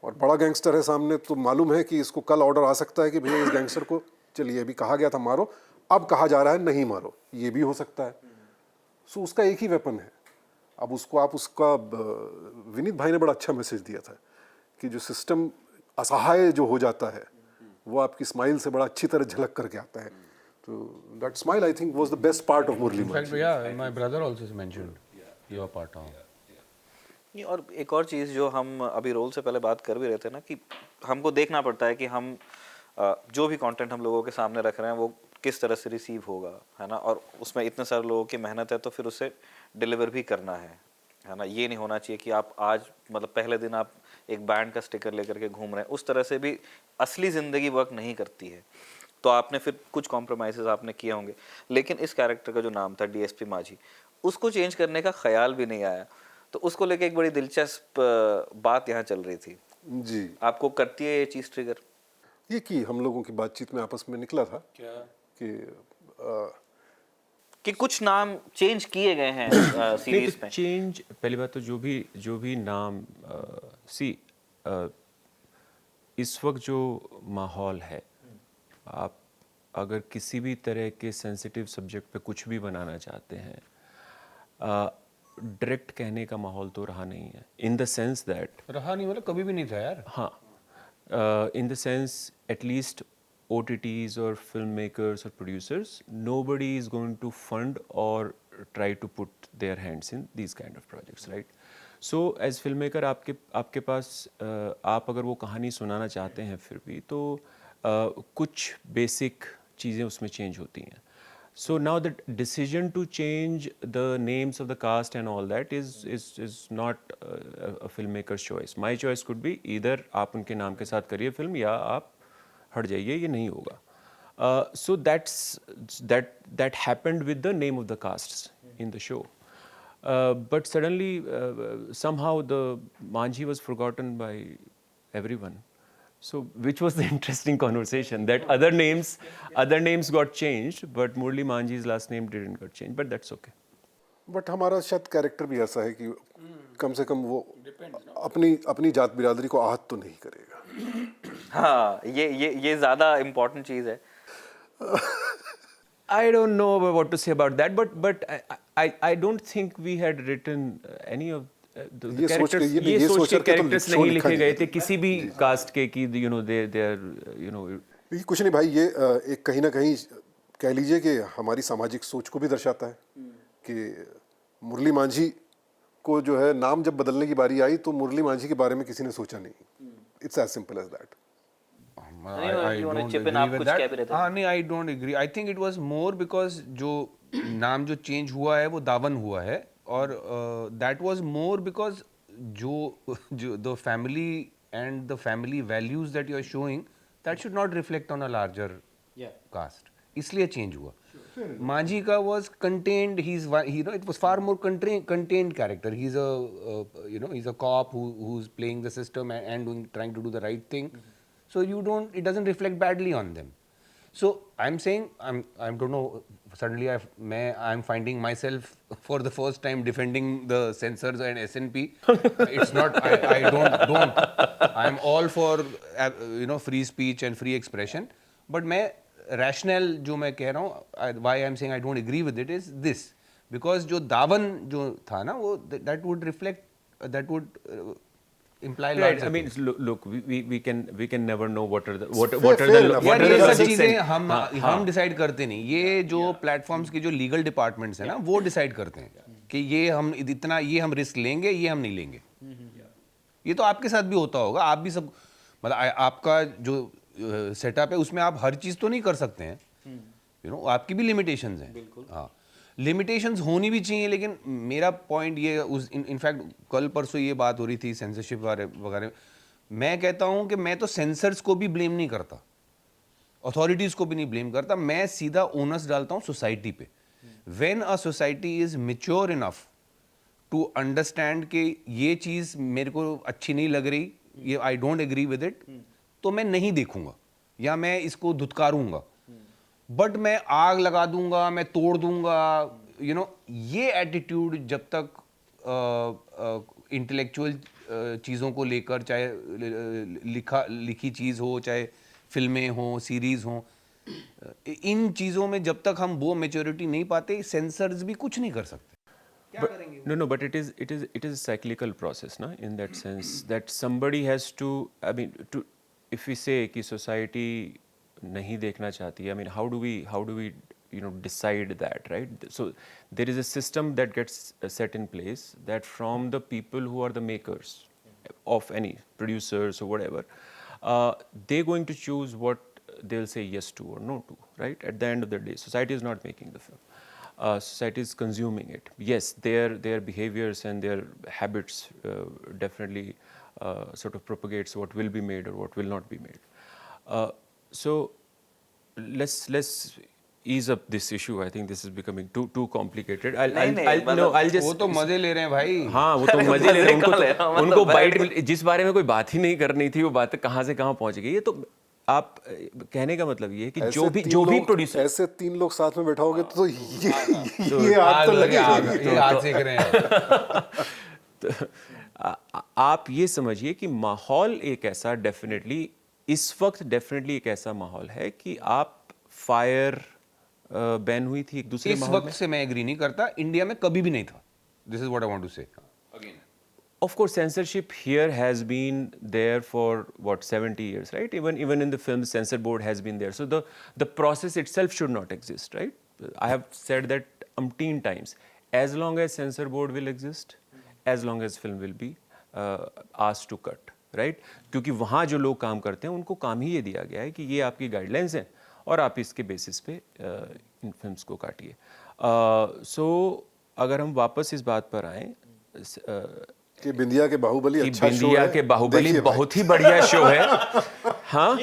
और बड़ा गैंगस्टर है सामने तो मालूम है कि इसको कल ऑर्डर आ सकता है कि भैया इस गैंगस्टर को चलिए अभी कहा गया था मारो, अब कहा जा रहा है नहीं मारो, ये भी हो सकता है। सो उसका एक ही वेपन है। अब उसको आप उसका विनीत भाई ने बड़ा अच्छा मैसेज दिया था कि जो सिस्टम असहाय जो हो जाता है वो आपकी स्माइल से बड़ा अच्छी तरह झलक करके आता है। तो that smile I think was the best part of Murli In fact, Manjhi. yeah, my brother also mentioned your part on. नहीं, और एक और चीज़ जो हम अभी रोल से पहले बात कर भी रहे थे ना, कि हमको देखना पड़ता है कि हम जो भी कंटेंट हम लोगों के सामने रख रहे हैं वो किस तरह से रिसीव होगा, है ना। और उसमें इतने सारे लोगों की मेहनत है तो फिर उसे डिलीवर भी करना है ना। ये नहीं होना चाहिए कि आप आज मतलब पहले दिन आप एक बैंड का स्टिकर लेकर के घूम रहे हैं, उस तरह से भी असली ज़िंदगी वर्क नहीं करती है। तो आपने फिर कुछ कॉम्प्रोमाइज़ आपने किए होंगे, लेकिन इस कैरेक्टर का जो नाम था डीएसपी माझी, उसको चेंज करने का ख्याल भी नहीं आया। तो उसको लेके एक बड़ी दिलचस्प बात यहाँ चल रही थी। जी, आपको करती है ये चीज़ ट्रिगर? ये कि हम लोगों की बातचीत में आपस में निकला था क्या कि कुछ नाम चेंज किए गए हैं सीरीज में? चेंज, पहली बात तो जो भी नाम सी इस वक्त जो माहौल है, आप अगर किसी भी तरह के सेंसिटिव सब्जेक्ट पे कुछ भी बनाना चाहते हैं, डायरेक्ट कहने का माहौल तो रहा नहीं है, इन द सेंस दैट रहा नहीं मतलब कभी भी नहीं था यार। हाँ, in the sense at least OTTs or filmmakers or producers, nobody is going to fund or try to put their hands in these kind of projects, right? So as filmmaker आपके पास आप अगर वो कहानी सुनाना चाहते हैं फिर भी तो कुछ बेसिक चीज़ें उसमें चेंज होती हैं। So now the decision to change the names of the cast and all that is not a filmmaker's choice. My choice could be either आप उनके नाम के साथ करिए फिल्म या आप हट जाइए, ये नहीं होगा। So that happened with the name of the casts in the show. But suddenly somehow the Manjhi was forgotten by everyone. So, which was the interesting conversation that other names got changed, but Murli Manji's last name didn't get changed, but that's okay. But हमारा शायद कैरेक्टर भी ऐसा है कि कम से कम वो अपनी जात बिरादरी को आहत तो नहीं करेगा। हाँ, ये ज़्यादा इम्पोर्टेंट चीज़ है। I don't know what to say about that, but I don't think we had written any of the ये सोच के- characters. ये ये सोच सोच के करके तो characters show नहीं लिखा लिखे नहीं गए है। थे किसी भी कास्ट के कि you know they are you know ये कुछ नहीं भाई, ये एक कहीं ना कहीं कह लीजिए कि हमारी सामाजिक सोच को भी दर्शाता है कि मुरली मांझी को जो है नाम जब बदलने की बारी आई तो मुरली मांझी के बारे में किसी ने सोचा नहीं। It's as simple as that. you wanna chip in, आप कुछ कह भी रहे थे। हाँ नहीं, I don't agree. I think it was more because जो नाम जो चेंज हुआ है वो दावन हुआ है, और दैट वाज मोर बिकॉज जो the family and the family values that you are showing that should not reflect on a larger caste, इसलिए चेंज हुआ। Manji ka was contained. It was far more contained character. He's a cop who's playing the system and trying to do the right thing. So it doesn't reflect badly on them. So I'm saying, I don't know. Suddenly I'm finding myself for the first time defending the censors and SNP. It's not. I don't. I'm all for free speech and free expression. But rational जो मैं कह रहा हूँ, why I'm saying I don't agree with it is this, because जो दावन जो था ना वो that would imply right. lots I of mean, things. look, we can never know what are the fair enough. यार are ये the सब logics चीजें and- हम डिसाइड करते नहीं, ये जो प्लेटफॉर्म्स के जो लीगल डिपार्टमेंट्स हैं ना वो डिसाइड करते हैं कि ये हम रिस्क लेंगे, ये हम नहीं लेंगे। ये तो आपके साथ भी होता होगा, आप भी सब मतलब आपका जो सेटअप है उसमें आप हर चीज तो नहीं कर सकते हैं, आपकी भी लिमिटेशंस हैं। हाँ, लिमिटेशंस होनी भी चाहिए, लेकिन मेरा पॉइंट ये इनफैक्ट कल परसों ये बात हो रही थी सेंसरशिप वगैरह, मैं कहता हूँ कि मैं तो सेंसर्स को भी ब्लेम नहीं करता, अथॉरिटीज को भी नहीं ब्लेम करता, मैं सीधा ओनस डालता हूँ सोसाइटी पे। When a society is mature enough to understand कि ये चीज मेरे को अच्छी नहीं लग रही, ये I don't agree with it, तो मैं नहीं देखूंगा या मैं इसको धुतकारूंगा। बट मैं आग लगा दूंगा, मैं तोड़ दूंगा, ये एटीट्यूड जब तक इंटेलेक्चुअल चीज़ों को लेकर, चाहे लिखी चीज़ हो, चाहे फिल्में हो, सीरीज हो, इन चीज़ों में जब तक हम वो मेच्योरिटी नहीं पाते, सेंसर्स भी कुछ नहीं कर सकते। No, but it is a cyclical process, na? In that sense, that somebody has to. I mean, if we say कि society नहीं देखना चाहती, I mean, how do we decide that, right? So there is a system that gets set in place that from the people who are the makers of any producers or whatever, they're going to choose what they'll say yes to or no to, right? At the end of the day, society is not making the film. Society is consuming it. Yes, their behaviors and their habits definitely sort of propagates what will be made or what will not be made. So let's ease up this issue. I think this is becoming too complicated. I'll just. वो तो मजे ले रहे हैं भाई। हाँ, वो तो मजे ले रहे हैं। उनको बाइट, जिस बारे में कोई बात ही नहीं करनी थी, वो बात कहाँ से कहाँ पहुँच गई। ये तो आप कहने का मतलब ये है कि जो भी प्रोड्यूसर, ऐसे 3 लोग साथ में बैठाओगे तो ये आग तो लगेगी। ये आग सेक रहे हैं। तो आप ये समझिए कि माहौल एक ऐसा डेफिनेटली इस वक्त डेफिनेटली एक ऐसा माहौल है कि आप फायर बैन हुई थी एक दूसरे इस वक्त से मैं एग्री नहीं करता, इंडिया में कभी भी नहीं था। This is what I want to say. Of course, censorship here has been there for what 70 years, right? Even in the film, the censor board has been there. So the process itself should not exist, right? I have said that umpteen times. As long as censor board will exist, as long as film will be asked to cut, right? क्योंकि वहाँ जो लोग काम करते हैं उनको काम ही ये दिया गया है कि ये आपकी गाइडलाइंस हैं और आप इसके बेसिस पे इन फिल्म्स को काटिए। So अगर हम वापस इस बात पर आएँ कि बिंदिया के बाहुबली अच्छा शो है। बिंदिया के बाहुबली बहुत ही बढ़िया शो है। हाँ,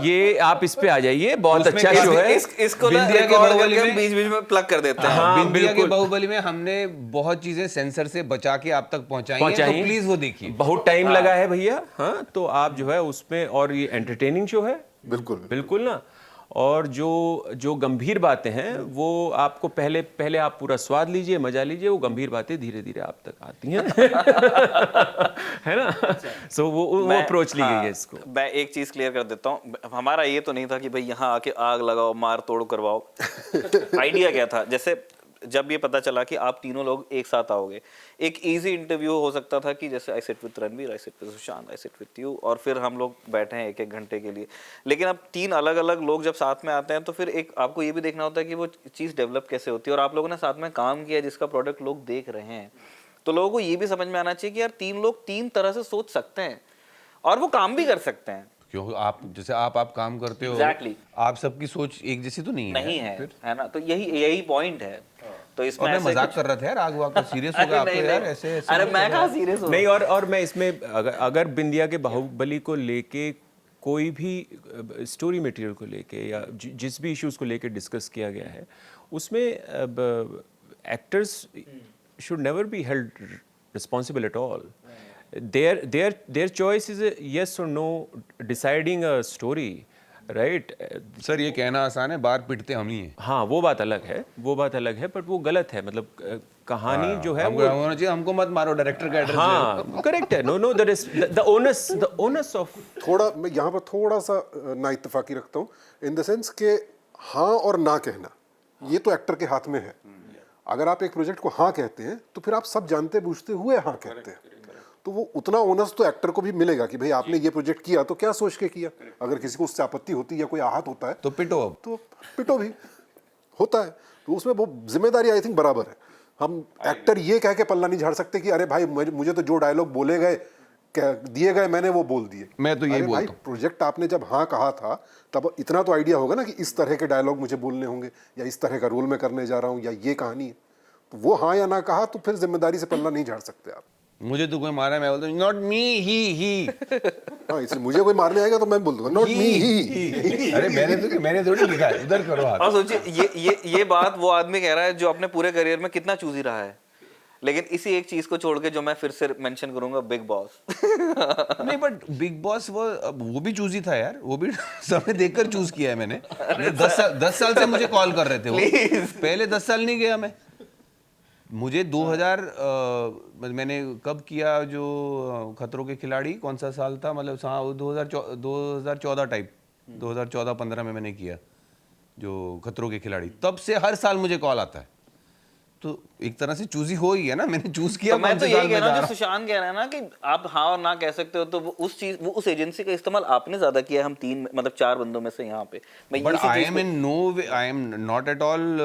ये आप इस पे आ जाइए, बहुत अच्छा शो है। इसको बिंदिया के बाहुबली में बीच में प्लग कर देते हैं। हाँ, बिंदिया के बाहुबली में हमने बहुत चीजें सेंसर से बचा के आप तक पहुंचाई हैं, तो प्लीज वो देखिए। बहुत टाइम लगा है भैया। हाँ, तो आप जो है उसमें, और ये एंटरटेनिंग शो है, बिल्कुल ना। और जो गंभीर बातें हैं वो आपको पहले आप पूरा स्वाद लीजिए, मजा लीजिए, वो गंभीर बातें धीरे धीरे आप तक आती हैं। है ना? सो वो अप्रोच ली गई है इसको। मैं एक चीज क्लियर कर देता हूँ, हमारा ये तो नहीं था कि भाई यहाँ आके आग लगाओ, मार तोड़ करवाओ। आइडिया क्या था, जैसे जब ये पता चला कि आप तीनों लोग एक साथ आओगे, एक इजी इंटरव्यू हो सकता था कि जैसे I sit with Ranveer, I sit with Sushant, I sit with you, और फिर हम लोग बैठे हैं 1-1 घंटे के लिए। लेकिन अब 3 अलग अलग लोग जब साथ में आते हैं तो फिर एक आपको ये भी देखना होता है कि वो चीज़ डेवलप कैसे होती है। और आप लोगों ने साथ में काम किया जिसका प्रोडक्ट लोग देख रहे हैं, तो लोगों को ये भी समझ में आना चाहिए कि यार 3 लोग 3 तरह से सोच सकते हैं और वो काम भी कर सकते हैं। क्यों आप जैसे आप काम करते हो, Exactly. आप सबकी सोच एक जैसी तो नहीं है ना? तो यही पॉइंट है। तो इसमें मैं मजाक कर रहा था यार, आग वाग का सीरियस हो गया आप तो यार ऐसे। अरे मैं कहाँ सीरियस हूँ? नहीं, और मैं इसमें अगर बिंदिया के बाहुबली को लेके कोई भी स्टोरी मटेरियल को लेके या जिस भी इश्यूज को लेके डिस्कस किया गया है, उसमें actors should never be held responsible at all. Their choice is a yes or no deciding a story, right? Sir ये कहना आसान है, बाहर पिटते हम ही हैं। हाँ, वो बात अलग है, बट वो गलत है। मतलब कहानी जो है वो होना चाहिए, हमको मत मारो, डायरेक्टर का एड्रेस। हाँ, करेक्ट है। नो the onus of थोड़ा मैं यहाँ पर थोड़ा सा ना इत्तेफाकी रखता हूँ, इन द सेंस के हाँ और ना कहना ये तो एक्टर के हाथ में है। अगर आप एक प्रोजेक्ट को हाँ कहते हैं तो फिर आप सब जानते बूझते हुए हाँ कहते हैं, तो वो उतना ओनस तो एक्टर को भी मिलेगा कि भाई आपने ये प्रोजेक्ट किया तो क्या सोच के किया। अगर किसी को उससे आपत्ति होती है या कोई आहत होता है तो पिटो भी होता है, तो उसमें वो जिम्मेदारी आई थिंक बराबर है। हम एक्टर ये कह के पल्ला नहीं झाड़ सकते कि अरे भाई मुझे तो जो डायलॉग बोले गए दिए गए मैंने वो बोल दिए। मैं तो यही बोलता हूं, प्रोजेक्ट आपने जब हाँ कहा था तब इतना तो आइडिया होगा ना कि इस तरह के डायलॉग मुझे बोलने होंगे या इस तरह का रोल मैं करने जा रहा हूँ या ये कहानी है, तो वो हाँ या ना कहा तो फिर जिम्मेदारी से पल्ला नहीं झाड़ सकते आप। मुझे तो कोई मारा मैं बोलता हूँ नॉट मी ही। हाँ, इसलिए मुझे कोई मारने आएगा तो मैं बोल दूंगा नॉट मी ही। अरे मैंने थोड़ी लिखा है, उधर करो हाथ। और सोचिए ये बात वो आदमी कह रहा है जो अपने पूरे करियर में कितना चूजी रहा है। लेकिन इसी एक चीज को छोड़ के जो मैं फिर से मेंशन करूंगा, बिग बॉस। नहीं बट बिग बॉस वो भी चूजी था यार, वो भी समय देखकर चूज किया है मैंने। 10 साल से मुझे कॉल कर रहे थे वो, पहले 10 साल नहीं गया मैं। मुझे 2000 मैंने कब किया जो खतरों के खिलाड़ी, कौन सा साल था, मतलब हाँ 2014 टाइप, 2014-15 में मैंने किया जो खतरों के खिलाड़ी। तब से हर साल मुझे कॉल आता है, तो एक तरह से चूजी हो ही है ना, मैंने चूज किया। तो मैं तो यही कह रहा हूँ, जो सुशांत कह रहा है ना कि आप हाँ और ना कह सकते हो, तो वो उस एजेंसी का इस्तेमाल आपने ज्यादा किया है, हम 4 बंदों में से यहाँ पे। But I am in no way, I am not at all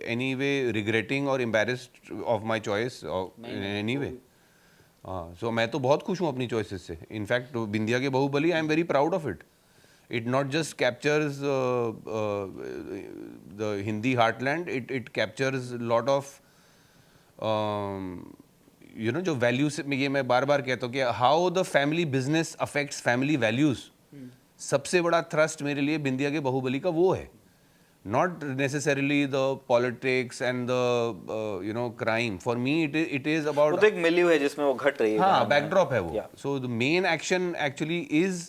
any way regretting और embarrassed of my choice in any way. हाँ, सो मैं तो बहुत खुश हूँ अपनी चॉइसेस से। इनफैक्ट बिंदिया के Baahubali, I am very proud of it. It not just captures the Hindi heartland, it captures a lot of जो values में, ये मैं बार बार कहता हूँ कि how the family business affects family values। सबसे बड़ा thrust मेरे लिए बिंदिया के बाहुबली का वो है, not necessarily the politics and the crime। For me it is about, वो तो एक मिलियू है जिसमें वो घट रही है। हाँ, बैकड्रॉप है वो। So the main action actually is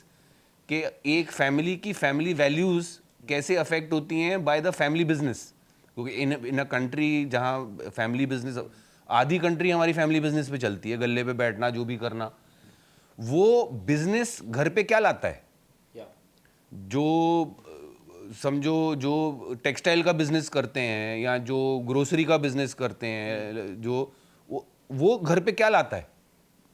कि एक फैमिली की फैमिली वैल्यूज कैसे अफेक्ट होती हैं बाय द फैमिली बिजनेस। क्योंकि इन अ कंट्री जहाँ फैमिली बिजनेस, आधी कंट्री हमारी फैमिली बिजनेस पे चलती है, गले पे बैठना, जो भी करना। वो बिजनेस घर पे क्या लाता है? जो समझो जो टेक्सटाइल का बिजनेस करते हैं या जो ग्रोसरी का बिजनेस करते हैं, जो वो घर पे क्या लाता है,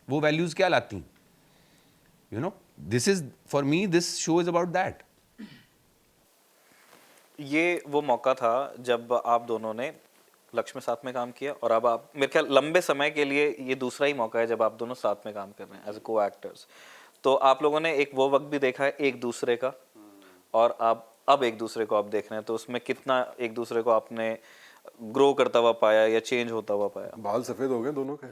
वो वैल्यूज क्या लाती हैं? This is, for me, this show is about that। ये वो मौका था जब आप दोनों ने लक्ष्य में साथ में काम किया, और अब आप मेरे ख्याल लंबे समय के लिए ये दूसरा ही मौका है जब आप दोनों साथ में काम कर रहे हैं एज को एक्टर्स। तो आप लोगों ने एक वो वक्त भी देखा है एक दूसरे का, और आप अब एक दूसरे को आप देख रहे हैं, तो उसमें कितना एक दूसरे को आपने ग्रो करता हुआ पाया या चेंज होता हुआ पाया? बाल सफेद हो गए दोनों के।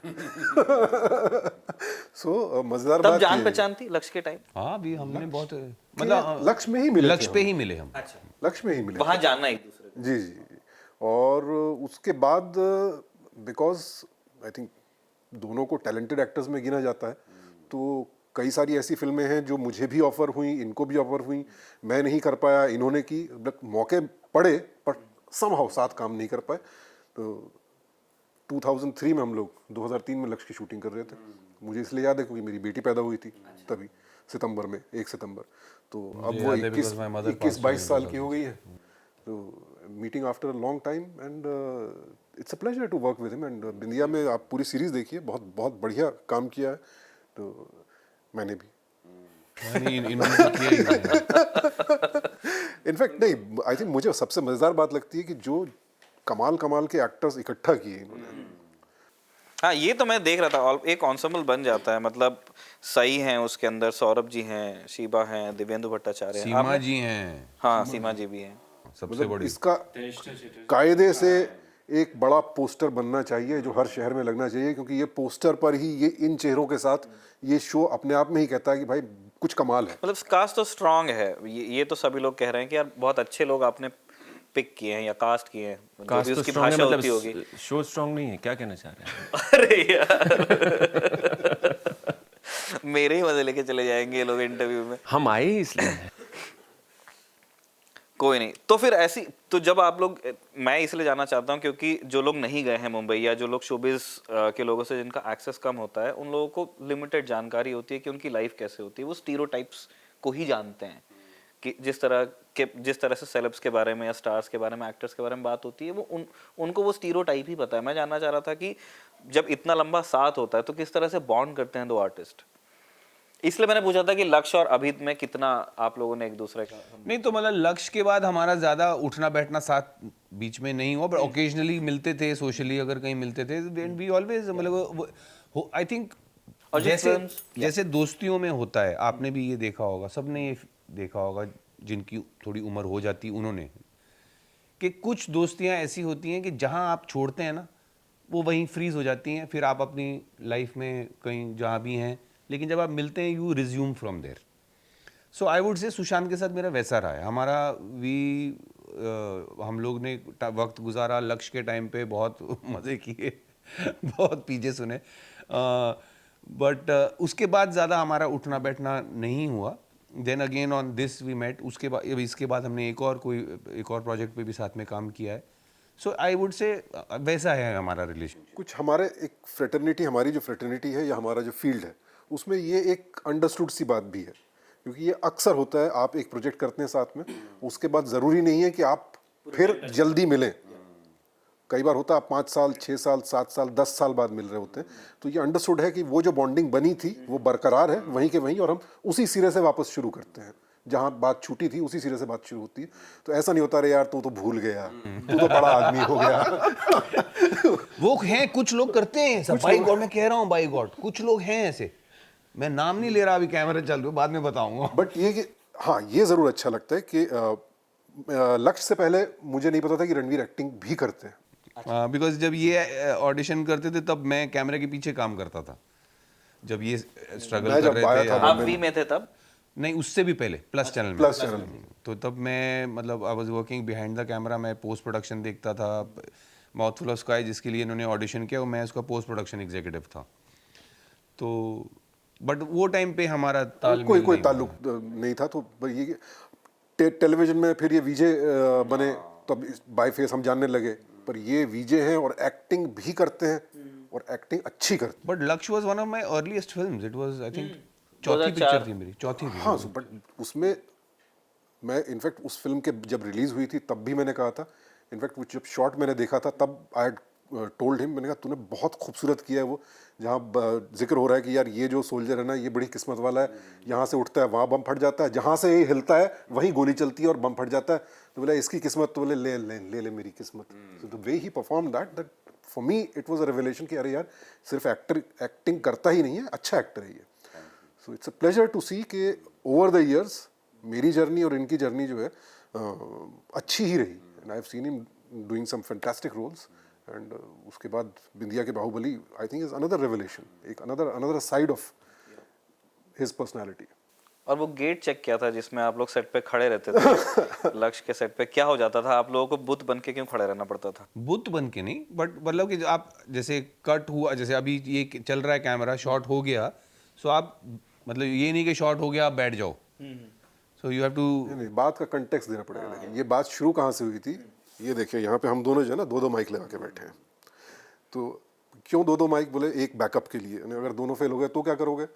सो मजेदार तब बात जान ये पहचान थी लक्ष्य के टाइम? हाँ, अभी हमने बहुत मतलब लक्ष्य में ही मिले, लक्ष्य पे ही मिले हम। अच्छा, लक्ष्य में ही मिले, वहां जानना एक दूसरे को। जी जी। और उसके बाद बिकॉज आई थिंक दोनों को टैलेंटेड एक्टर्स में गिना जाता है, तो कई सारी ऐसी फिल्में हैं जो मुझे भी ऑफर हुई, इनको भी ऑफर हुई, मैं नहीं कर पाया, इन्होंने की, मौके पड़े पर समहाउ साथ काम नहीं कर पाए। तो 2003 में हम लोग 2003 में लक्ष्य की शूटिंग कर रहे थे। मुझे इसलिए याद है क्योंकि मेरी बेटी पैदा हुई थी तभी, सितंबर में, 1 सितंबर। तो अब वो 21-22 साल की हो गई है। तो meeting after a long time and it's a pleasure to work with him. And Bindiya में आप पूरी सीरीज देखिए, बहुत बहुत बढ़िया काम किया है। तो मैंने भी इनफैक्ट नहीं, आई थिंक मुझे सबसे मजेदार बात लगती है कि जो कमाल के एक्टर्स इकट्ठा किए इन्होंने। हाँ, ये तो मैं देख रहा था, और एक एंसेम्बल बन जाता है। मतलब सही हैं उसके अंदर, सौरभ जी हैं, शीबा हैं, दिव्येंदु भट्टाचार्य हैं, सीमा जी हैं। हाँ, सीमा जी भी हैं। सबसे बड़ी इसका कायदे से एक बड़ा पोस्टर बनना चाहिए जो हर शहर में लगना चाहिए, क्योंकि ये पोस्टर पर ही, ये इन चेहरों के साथ ये शो अपने आप में ही कहता है कि भाई कुछ कमाल है। मतलब कास्ट तो स्ट्रांग है, ये तो सभी लोग कह रहे हैं कि यार बहुत अच्छे लोग आपने पिक किए हैं या कास्ट किए हैं, जो भी उसकी भाषा होती होगी। शो स्ट्रांग नहीं है, क्या कहना चाह रहे हैं? अरे यार, मेरे ही मजे लेके चले जाएंगे ये लोग इंटरव्यू में। हम आए ही इसलिए हैं। कोई नहीं, तो फिर ऐसी, तो जब आप लोग, मैं इसलिए जानना चाहता हूँ क्योंकि जो लोग नहीं गए हैं मुंबई, या जो लोग शोबिज के लोगों से जिनका एक्सेस कम होता है, उन लोगों को लिमिटेड जानकारी होती है कि उनकी लाइफ कैसे होती है। वो स्टीरियोटाइप्स को ही जानते हैं कि जिस तरह से सेलेब्स के बारे में या स्टार्स के बारे में, एक्टर्स के बारे में बात होती है, वो उनको वो स्टीरियोटाइप ही पता है। मैं जानना चाह रहा था कि जब इतना लंबा साथ होता है तो किस तरह से बॉन्ड करते हैं दो आर्टिस्ट। इसलिए मैंने पूछा था कि लक्ष्य और अभित में कितना आप लोगों ने एक दूसरे का। नहीं, तो मतलब लक्ष्य के बाद हमारा ज्यादा उठना बैठना साथ बीच में नहीं हुआ, बट ओकेजनली मिलते थे, सोशली अगर कहीं मिलते थे, देन वी ऑलवेज, मतलब आई थिंक जैसे दोस्तियों में होता है, आपने भी ये देखा होगा, सबने ये देखा होगा जिनकी थोड़ी उम्र हो जाती उन्होंने, कि कुछ दोस्तियां ऐसी होती हैं कि जहां आप छोड़ते हैं ना, वो वहीं फ्रीज हो जाती हैं, फिर आप अपनी लाइफ में कहीं जहां भी हैं, लेकिन जब आप मिलते हैं you resume from there. So I would say Sushant के साथ मेरा वैसा रहा है। हमारा हम लोग ने वक्त गुजारा, लक्ष्य के टाइम पे बहुत मज़े किए, बहुत पीछे सुने, बट उसके बाद ज़्यादा हमारा उठना बैठना नहीं हुआ. Then again on this we met. इसके बाद हमने एक और प्रोजेक्ट पे भी साथ में काम किया है. सो आई वुड से वैसा है हमारा रिलेशन. कुछ हमारे एक फ्रेटर्निटी, हमारी जो फ्रेटर्निटी है या हमारा जो फील्ड है, उसमें ये एक अंडरस्टूड सी बात भी है, क्योंकि ये अक्सर होता है. आप एक प्रोजेक्ट करते हैं साथ में, उसके बाद ज़रूरी नहीं है कि आप फिर जल्दी मिलें. कई बार होता है आप 5 साल 6 साल 7 साल 10 साल बाद मिल रहे होते हैं. तो ये अंडरस्टूड है कि वो जो बॉन्डिंग बनी थी वो बरकरार है वहीं के वहीं, और हम उसी सिरे से वापस शुरू करते हैं. जहाँ बात छूटी थी उसी सिरे से बात शुरू होती है. तो ऐसा नहीं होता, रे यार तू तो भूल गया, तू तो बड़ा आदमी हो गया. वो हैं, कुछ लोग करते हैं सब. बाई गॉड, मैं कह रहा हूँ बाई गॉड, कुछ लोग हैं ऐसे. मैं नाम नहीं ले रहा, अभी कैमरा चल रहा है, बाद में बताऊंगा. बट ये कि हाँ, ये ज़रूर अच्छा लगता है कि लक्ष्य से पहले मुझे नहीं पता था कि रणवीर एक्टिंग भी करते हैं. बिकॉज जब ये ऑडिशन करते थे तब मैं कैमरे के पीछे काम करता था. जब ये स्ट्रगल मैं कर जब आया रहे थे था आप वी में थे तब? नहीं, उससे भी पहले प्लस चैनल में. प्लस चैनल में. तो तब मैं मतलब I was working behind the camera. मैं पोस्ट प्रोडक्शन देखता था. माउथफुल ऑफ स्काई जिसके लिए इन्होंने ऑडिशन किया, और मैं उसका पोस्ट प्रोडक्शन एग्जीक्यूटिव था. तो बट वो टाइम पे हमारा तालमेल कोई ताल्लुक नहीं था. तो ये टेलीविजन में फिर ये विजय बने, तब बाय फेस हम जानने लगे. पर ये विजय हैं और एक्टिंग भी करते हैं, और एक्टिंग अच्छी करते हैं. बट लक्ष्य was one of my earliest films. It was I think चौथी पिक्चर थी मेरी, चौथी थी. हाँ, बट उसमें मैं इनफैक्ट उस फिल्म के जब रिलीज हुई थी तब भी मैंने कहा था, इनफैक्ट जब शॉट मैंने देखा था तब आई टोल्ड हिम, मैंने कहा तूने बहुत खूबसूरत किया है. वो जहाँ जिक्र हो रहा है कि यार ये जो सोल्जर है ना, ये बड़ी किस्मत वाला है, यहाँ से उठता है वहाँ बम फट जाता है, जहाँ से ये हिलता है वहीं गोली चलती है और बम फट जाता है. तो बोला इसकी किस्मत, तो बोले ले ले ले ले मेरी किस्मत. So the way he perform that for me it was a revelation कि अरे यार सिर्फ एक्टिंग करता ही नहीं है, अच्छा एक्टर है ये. So it's a pleasure to see कि ओवर द इयर्स मेरी जर्नी और इनकी जर्नी जो है अच्छी ही रही. And I have seen him doing some fantastic roles. And उसके बाद बिंदिया के Baahubali I think is another revelation, एक another side of his personality. और वो गेट चेक किया था जिसमें आप लोग सेट पे खड़े रहते थे लक्ष्य के सेट पे, क्या हो जाता था? आप लोगों को बुत बन के क्यों खड़े रहना पड़ता था? बुत बन के नहीं, बट मतलब कि आप जैसे कट हुआ, जैसे अभी ये चल रहा है कैमरा, शॉट हो गया, सो आप मतलब ये नहीं कि शॉट हो गया आप बैठ जाओ. So you have to. नहीं, बात का कंटेक्स्ट देना पड़ेगा. लेकिन ये बात शुरू कहाँ से हुई थी, ये देखिए यहाँ पे हम दोनों जो है ना 2-2 माइक लगा के बैठे हैं. तो क्यों 2-2 माइक? बोले एक बैकअप के लिए, अगर दोनों फेल हो गए तो क्या करोगे?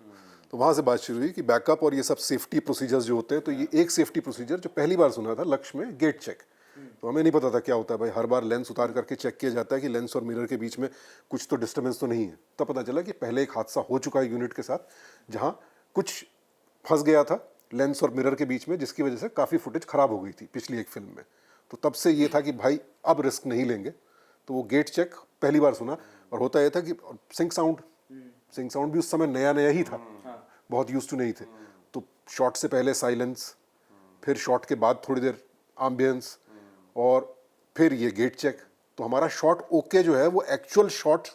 तो वहाँ से बात शुरू हुई कि बैकअप और ये सब सेफ्टी प्रोसीजर्स जो होते हैं. तो ये एक सेफ्टी प्रोसीजर जो पहली बार सुना था लक्ष्य में, गेट चेक. तो हमें नहीं पता था क्या होता है भाई. हर बार लेंस उतार करके चेक किया जाता है कि लेंस और मिरर के बीच में कुछ तो डिस्टर्बेंस तो नहीं है. तब पता चला कि पहले एक हादसा हो चुका है यूनिट के साथ, जहाँ कुछ फंस गया था लेंस और मिरर के बीच में, जिसकी वजह से काफ़ी फुटेज खराब हो गई थी पिछली एक फिल्म में. तो तब से ये था कि भाई अब रिस्क नहीं लेंगे. तो वो गेट चेक पहली बार सुना. और होता यह था कि सिंक साउंड भी उस समय नया नया ही था, बहुत यूज टू नहीं थे. तो शॉट से पहले साइलेंस, फिर शॉट के बाद थोड़ी देर एम्बियंस, और फिर ये गेट चेक. तो हमारा शॉट ओके जो है वो एक्चुअल शॉट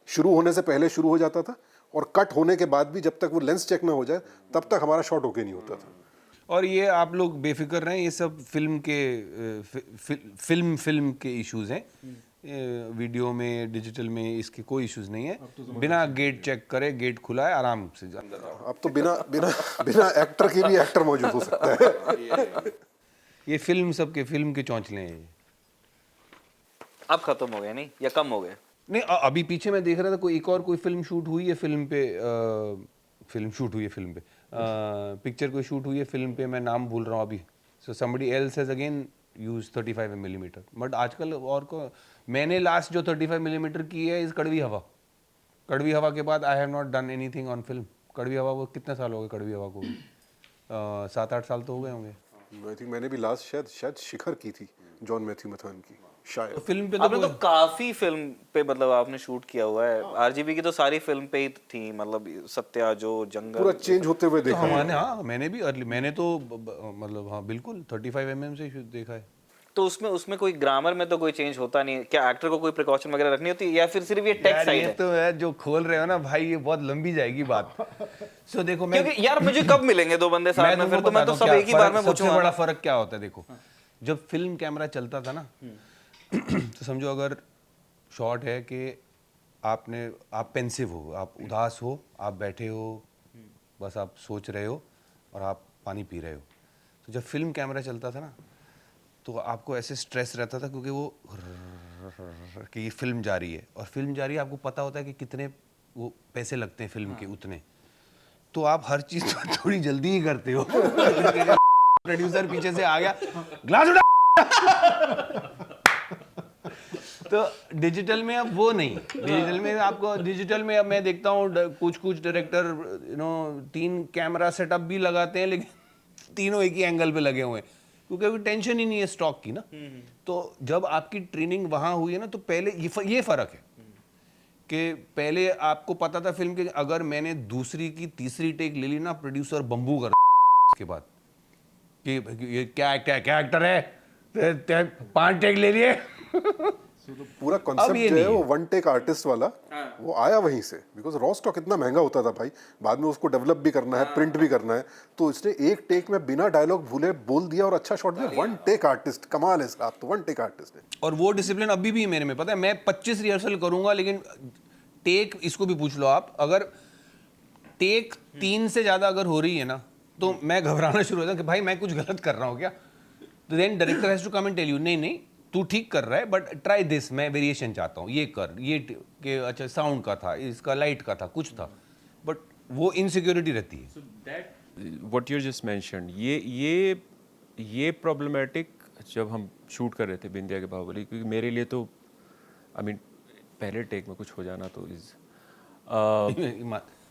शुरू होने से पहले शुरू हो जाता था, और कट होने के बाद भी जब तक वो लेंस चेक ना हो जाए तब तक हमारा शॉट ओके नहीं होता था. और ये आप लोग बेफिक्र रहें, ये सब फिल्म के इश्यूज हैं. वीडियो में, डिजिटल में इसके कोई इश्यूज नहीं है. बिना गेट चेक करे गेट खुला है, आराम से अंदर आओ. अब तो बिना एक्टर के भी एक्टर मौजूद हो सकता है. ये फिल्म के चौंचले हैं ये. अब खत्म हो गए नहीं, या कम हो गए? नहीं, अभी पीछे मैं देख रहा था कोई फिल्म शूट हुई है फिल्म पे, पिक्चर कोई शूट हुई है फिल्म पे, मैं नाम भूल रहा हूँ अभी. So somebody else has again use 35 mm. But आजकल और को मैंने लास्ट जो 35 mm की है इस कड़वी हवा के बाद I have not done anything on film. कड़वी हवा, वो कितने साल हो गए कड़वी हवा को? 7-8 साल तो हो गए होंगे. आई थिंक मैंने भी लास्ट शायद शिखर की थी, जॉन मैथ्यू मथान की शायद. तो फिल्म पे आपने तो काफी फिल्म पे मतलब आपने शूट किया हुआ है. आरजीबी की तो सारी फिल्म पे ही थी, मतलब सत्या, जो जंगल, पूरा चेंज होते हुए देखा. मैंने भी मैंने तो मतलब हाँ बिल्कुल 35 mm से देखा है. तो उसमें कोई ग्रामर में तो कोई चेंज होता नहीं? क्या एक्टर को कोई प्रिकॉशन वगैरह रखनी होती है, या फिर सिर्फ ये टेक्स्ट साइड है? तो है जो खोल रहे हो ना भाई, ये बहुत लंबी जाएगी बात. सो देखो, मैं क्योंकि यार मुझे कब मिलेंगे दो बंदे साथ में, फिर तो मैं तो सब एक ही बार में पूछूंगा. सबसे बड़ा फर्क क्या होता है, देखो जब फिल्म कैमरा चलता था ना, तो समझो अगर शॉट है कि आप पेंसिव हो, आप उदास हो, आप बैठे हो, बस आप सोच रहे हो और आप पानी पी रहे हो। तो जब फिल्म कैमरा चलता था ना, तो आपको ऐसे स्ट्रेस रहता था क्योंकि वो कि ये फिल्म जा रही है, और फिल्म जा रही है, आपको पता होता है कि कितने वो पैसे लगते हैं फिल्म के, उतने। तो आप हर चीज़ थोड़ी जल्दी ही करते हो। प्रोड्यूसर पीछे से आ गया, ग्लास उठा। तो डिजिटल में अब वो नहीं, डिजिटल में अब मैं देखता हूँ कुछ डायरेक्टर 3 कैमरा सेटअप भी लगाते हैं, लेकिन तीनों एक ही एंगल पे लगे हुए हैं, क्योंकि अभी टेंशन ही नहीं है स्टॉक की ना। तो जब आपकी ट्रेनिंग वहां हुई है ना, तो पहले ये फर्क है कि पहले आपको पता था फिल्म के, अगर मैंने दूसरी की तीसरी टेक ले ली ना, प्रोड्यूसर बम्बू कर इसके बाद कि ये क्या एक्टर है, 5 टेक ले लिए। पूरा अब कॉन्सेप्ट ये जो है नहीं वो वन टेक आर्टिस्ट वाला, वो आया वहीं से, बिकॉज रॉ स्टॉक इतना महंगा होता था भाई, बाद में उसको डेवलप भी करना है, प्रिंट भी करना है, तो इसने एक टेक में बिना डायलॉग भूले बोल दिया और अच्छा शॉट दिया। वन टेक आर्टिस्ट कमाल है साहब, तो वन टेक आर्टिस्ट है। और वो डिसिप्लिन अभी भी मेरे में, पता है, मैं 25 रिहर्सल करूंगा, लेकिन टेक, इसको भी पूछ लो आप, अगर टेक 3 से ज्यादा अगर हो रही है ना, तो मैं घबराना शुरू होता हूँ कि भाई मैं कुछ गलत कर रहा हूँ क्या। तो then director has to come and tell you, नहीं तू ठीक कर रहा है, बट ट्राई दिस, मैं वेरिएशन चाहता हूँ, ये कर, ये कि अच्छा साउंड का था, इसका लाइट का था, कुछ था, बट वो इनसिक्योरिटी रहती है। व्हाट यू जस्ट मेंशन्ड, ये प्रॉब्लमेटिक जब हम शूट कर रहे थे बिंदिया के बाहुबली, क्योंकि मेरे लिए तो पहले टेक में कुछ हो जाना तो